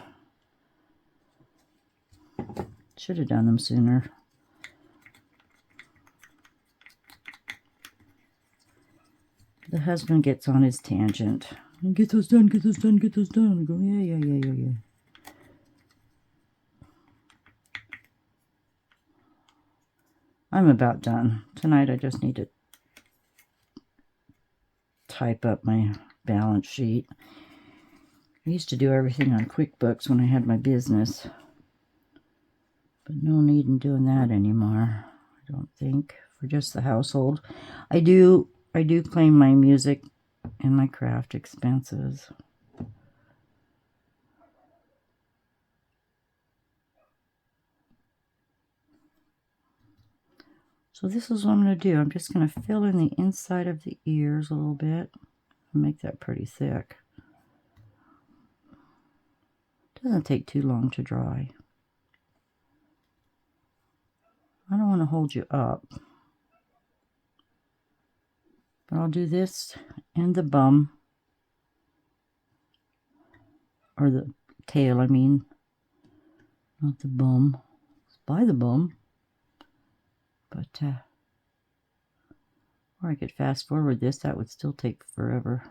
Should have done them sooner. The husband gets on his tangent. Get those done, get those done, get those done. I go, yeah. I'm about done. Tonight I just need to type up my balance sheet. I used to do everything on QuickBooks when I had my business. But no need in doing that anymore, I don't think, for just the household. I do claim my music and my craft expenses. So this is what I'm going to do. I'm just going to fill in the inside of the ears a little bit and make that pretty thick. Doesn't take too long to dry. I don't want to hold you up. But I'll do this and the bum. Or the tail, I mean. Not the bum. It's by the bum. But, or I could fast forward this. That would still take forever.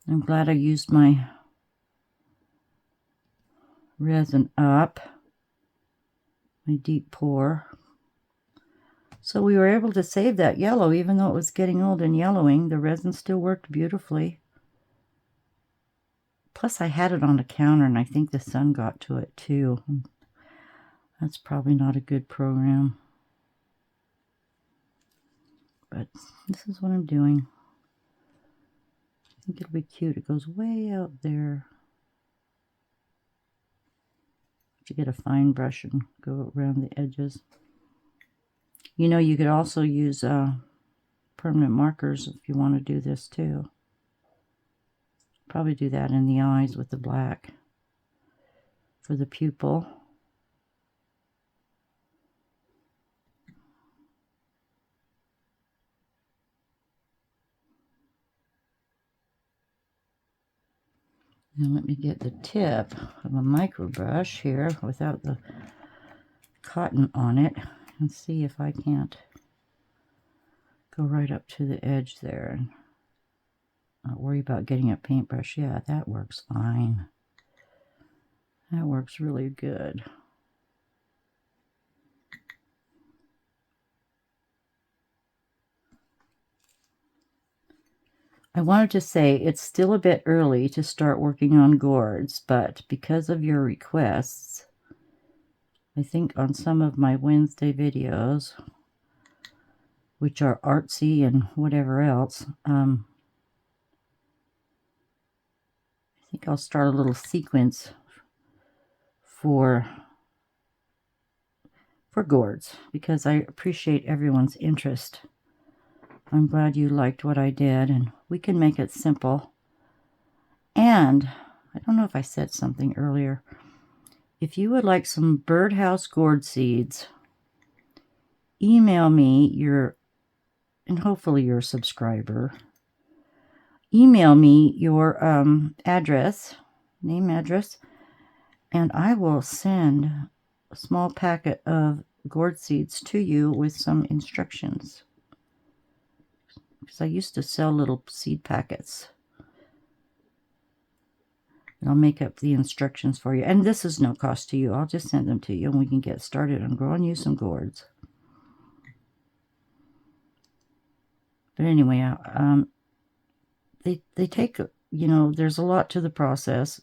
I'm glad I used my resin up. My deep pour. So we were able to save that yellow, even though it was getting old and yellowing. The resin still worked beautifully. Plus I had it on the counter, and I think the sun got to it too. That's probably not a good program. But this is what I'm doing. I think it'll be cute. It goes way out there. To get a fine brush and go around the edges. You know, you could also use permanent markers if you want to do this too. Probably do that in the eyes with the black for the pupil. Now let me get the tip of a micro brush here without the cotton on it and see if I can't go right up to the edge there and not worry about getting a paintbrush. Yeah, that works fine. That works really good. I wanted to say it's still a bit early to start working on gourds, but because of your requests, I think on some of my Wednesday videos, which are artsy and whatever else, I think I'll start a little sequence for gourds, because I appreciate everyone's interest. I'm glad you liked what I did, and we can make it simple. And I don't know if I said something earlier. If you would like some birdhouse gourd seeds, email me and hopefully you're a subscriber. Email me your address, name, address, and I will send a small packet of gourd seeds to you with some instructions. Because I used to sell little seed packets. And I'll make up the instructions for you. And this is no cost to you. I'll just send them to you and we can get started on growing you some gourds. But anyway, they take, you know, there's a lot to the process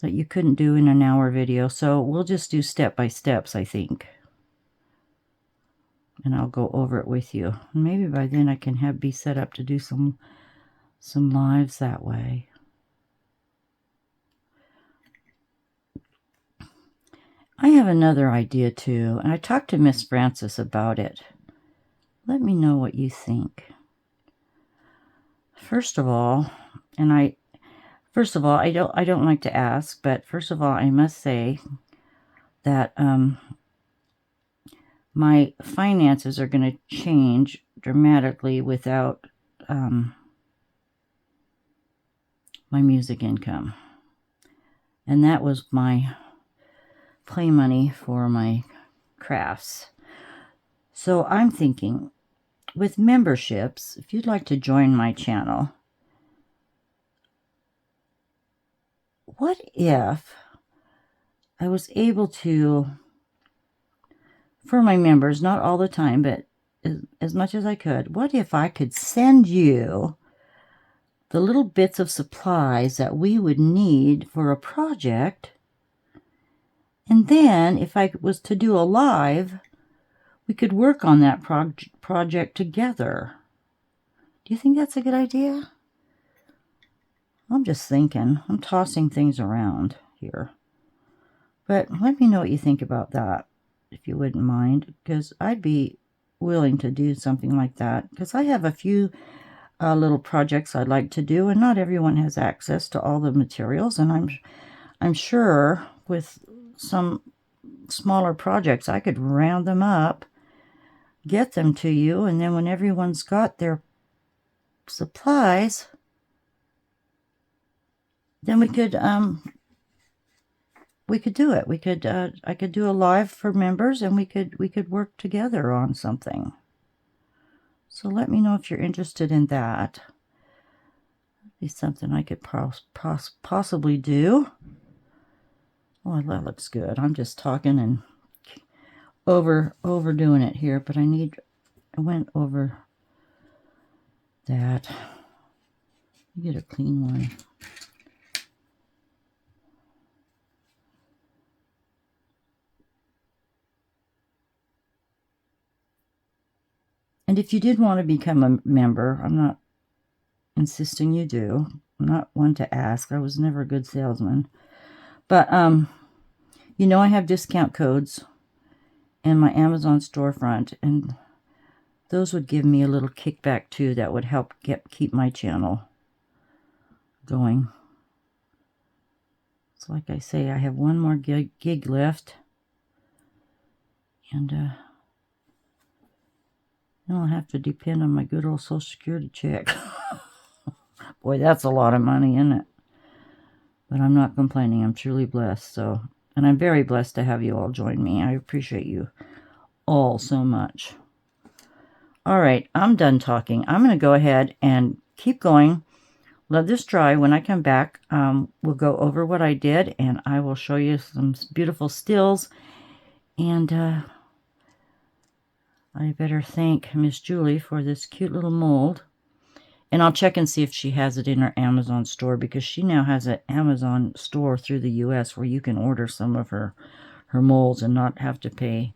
that you couldn't do in an hour video. So we'll just do step by steps, I think. And I'll go over it with you. Maybe by then I can be set up to do some lives that way. I have another idea too, and I talked to Miss Frances about it. Let me know what you think. First of all, I don't like to ask, but first of all, I must say that my finances are going to change dramatically without my music income. And that was my play money for my crafts. So I'm thinking, with memberships, if you'd like to join my channel, what if I was able to, for my members, not all the time, but as much as I could, what if I could send you the little bits of supplies that we would need for a project, and then if I was to do a live, we could work on that project together. Do you think that's a good idea? I'm just thinking. I'm tossing things around here. But let me know what you think about that, if you wouldn't mind, because I'd be willing to do something like that, because I have a few little projects I'd like to do, and not everyone has access to all the materials, and I'm sure with some smaller projects I could round them up, get them to you, and then when everyone's got their supplies, then we could do it. We could I could do a live for members, and we could work together on something. So let me know if you're interested in that. That'd be something I could possibly do. Oh, that looks good. I'm just talking and overdoing it here, but I went over that. Get a clean one. And if you did want to become a member, I'm not insisting you do. I'm not one to ask. I was never a good salesman. But, you know, I have discount codes in my Amazon storefront, and those would give me a little kickback too that would help keep my channel going. So like I say, I have one more gig left, and then I'll have to depend on my good old Social Security check. Boy, that's a lot of money, isn't it? But I'm not complaining. I'm truly blessed. So, and I'm very blessed to have you all join me. I appreciate you all so much. All right, I'm done talking. I'm going to go ahead and keep going. Let this dry. When I come back, we'll go over what I did, and I will show you some beautiful stills. And I better thank Miss Julie for this cute little mold. And I'll check and see if she has it in her Amazon store, because she now has an Amazon store through the U.S. where you can order some of her molds and not have to pay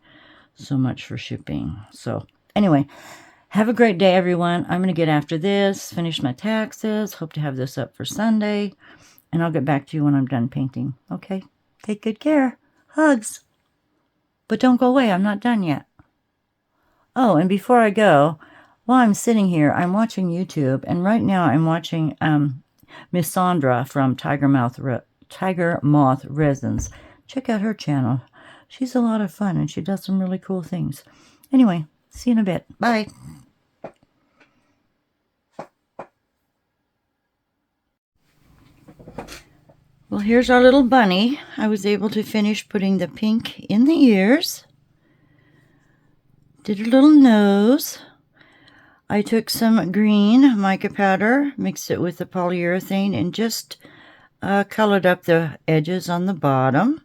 so much for shipping. So anyway, have a great day, everyone. I'm going to get after this, finish my taxes, hope to have this up for Sunday, and I'll get back to you when I'm done painting. Okay? Take good care. Hugs. But don't go away. I'm not done yet. Oh, and before I go, while I'm sitting here, I'm watching YouTube, and right now I'm watching Miss Sandra from Tiger Moth Resins. Check out her channel. She's a lot of fun, and she does some really cool things. Anyway, see you in a bit. Bye. Well, here's our little bunny. I was able to finish putting the pink in the ears. Did her little nose. I took some green mica powder, mixed it with the polyurethane, and just colored up the edges on the bottom.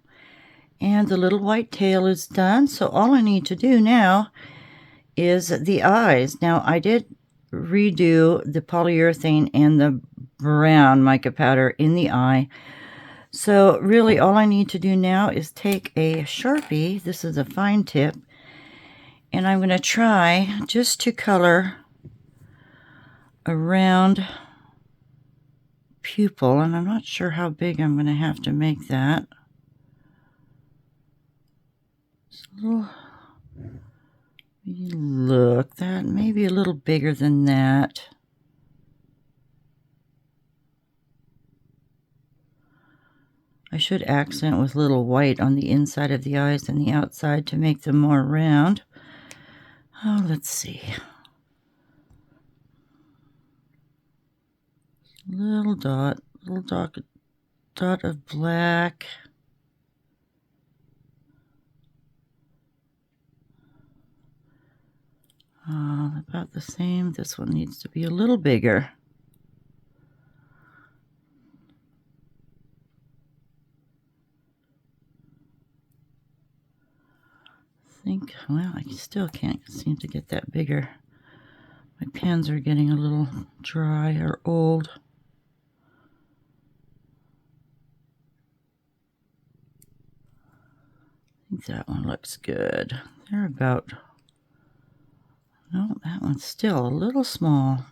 And the little white tail is done. So all I need to do now is the eyes. Now I did redo the polyurethane and the brown mica powder in the eye. So really all I need to do now is take a Sharpie, this is a fine tip, and I'm going to try just to color around pupil, and I'm not sure how big I'm going to have to make that. It's a little, look, that may be a little bigger than that. I should accent with a little white on the inside of the eyes and the outside to make them more round. Oh, let's see. Little dot of black. About the same. This one needs to be a little bigger. Well, I still can't seem to get that bigger. My pens are getting a little dry or old. I think that one looks good. They're about, no, that one's still a little small.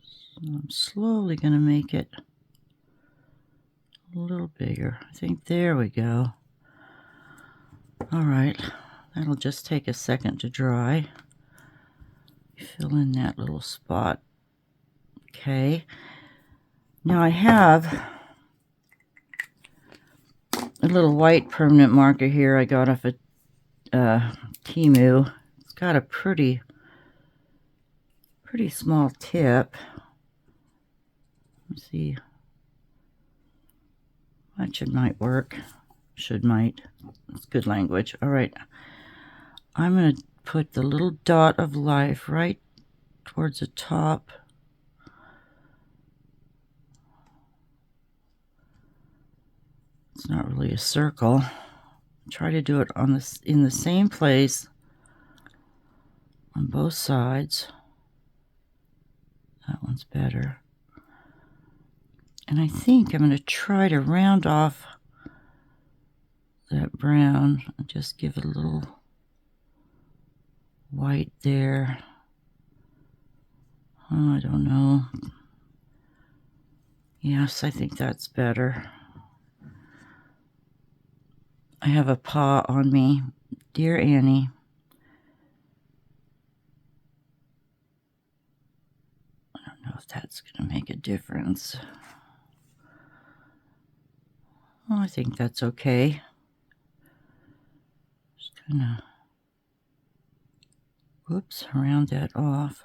So I'm slowly going to make it a little bigger. I think there we go. All right, that'll just take a second to dry. Fill in that little spot. Okay. Now I have a little white permanent marker here I got off of Temu. It's got a pretty small tip. Let's see. That might work. Might. It's good language. All right. I'm going to put the little dot of life right towards the top. It's not really a circle. Try to do it on in the same place on both sides. That one's better. And I think I'm going to try to round off that brown and just give it a little white there. Oh, I don't know. Yes, I think that's better. I have a paw on me. Dear Annie. I don't know if that's going to make a difference. Well, I think that's okay. Just gonna, whoops, round that off.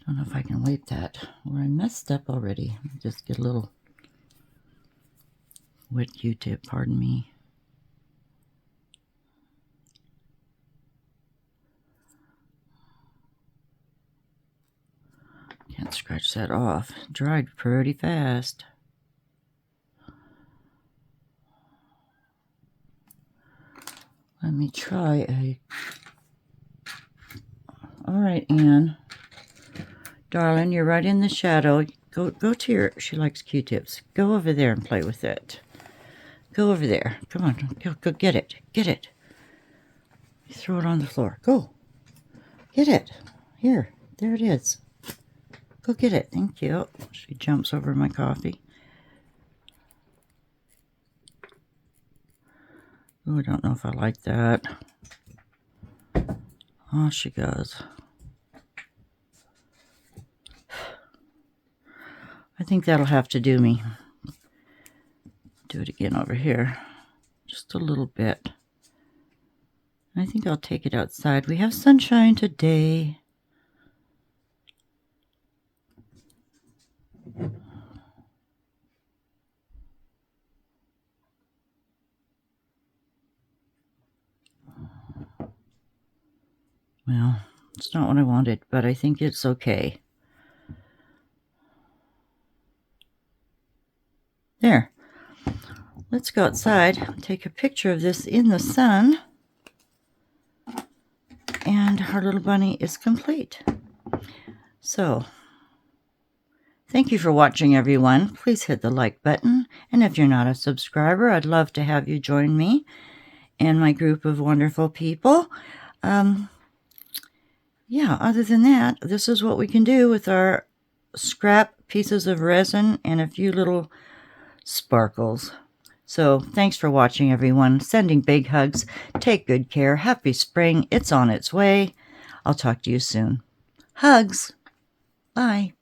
Don't know if I can wipe that where I messed up already. Just get a little wet Q-tip, pardon me. Can't scratch that off. It dried pretty fast. Let me try a... All right, Anne. Darling, you're right in the shadow. Go to your... She likes Q-tips. Go over there and play with it. Go over there. Come on. Go get it. Get it. You throw it on the floor. Go. Get it. Here. There it is. Go get it. Thank you. She jumps over my coffee. Oh, I don't know if I like that. Oh, she goes. I think that'll have to do me. Do it again over here. Just a little bit. I think I'll take it outside. We have sunshine today. Well, it's not what I wanted, but I think it's okay. There. Let's go outside and take a picture of this in the sun. And our little bunny is complete. So, thank you for watching, everyone. Please hit the like button. And if you're not a subscriber, I'd love to have you join me and my group of wonderful people. Yeah, other than that, this is what we can do with our scrap pieces of resin and a few little sparkles. So thanks for watching, everyone. Sending big hugs. Take good care. Happy spring. It's on its way. I'll talk to you soon. Hugs. Bye.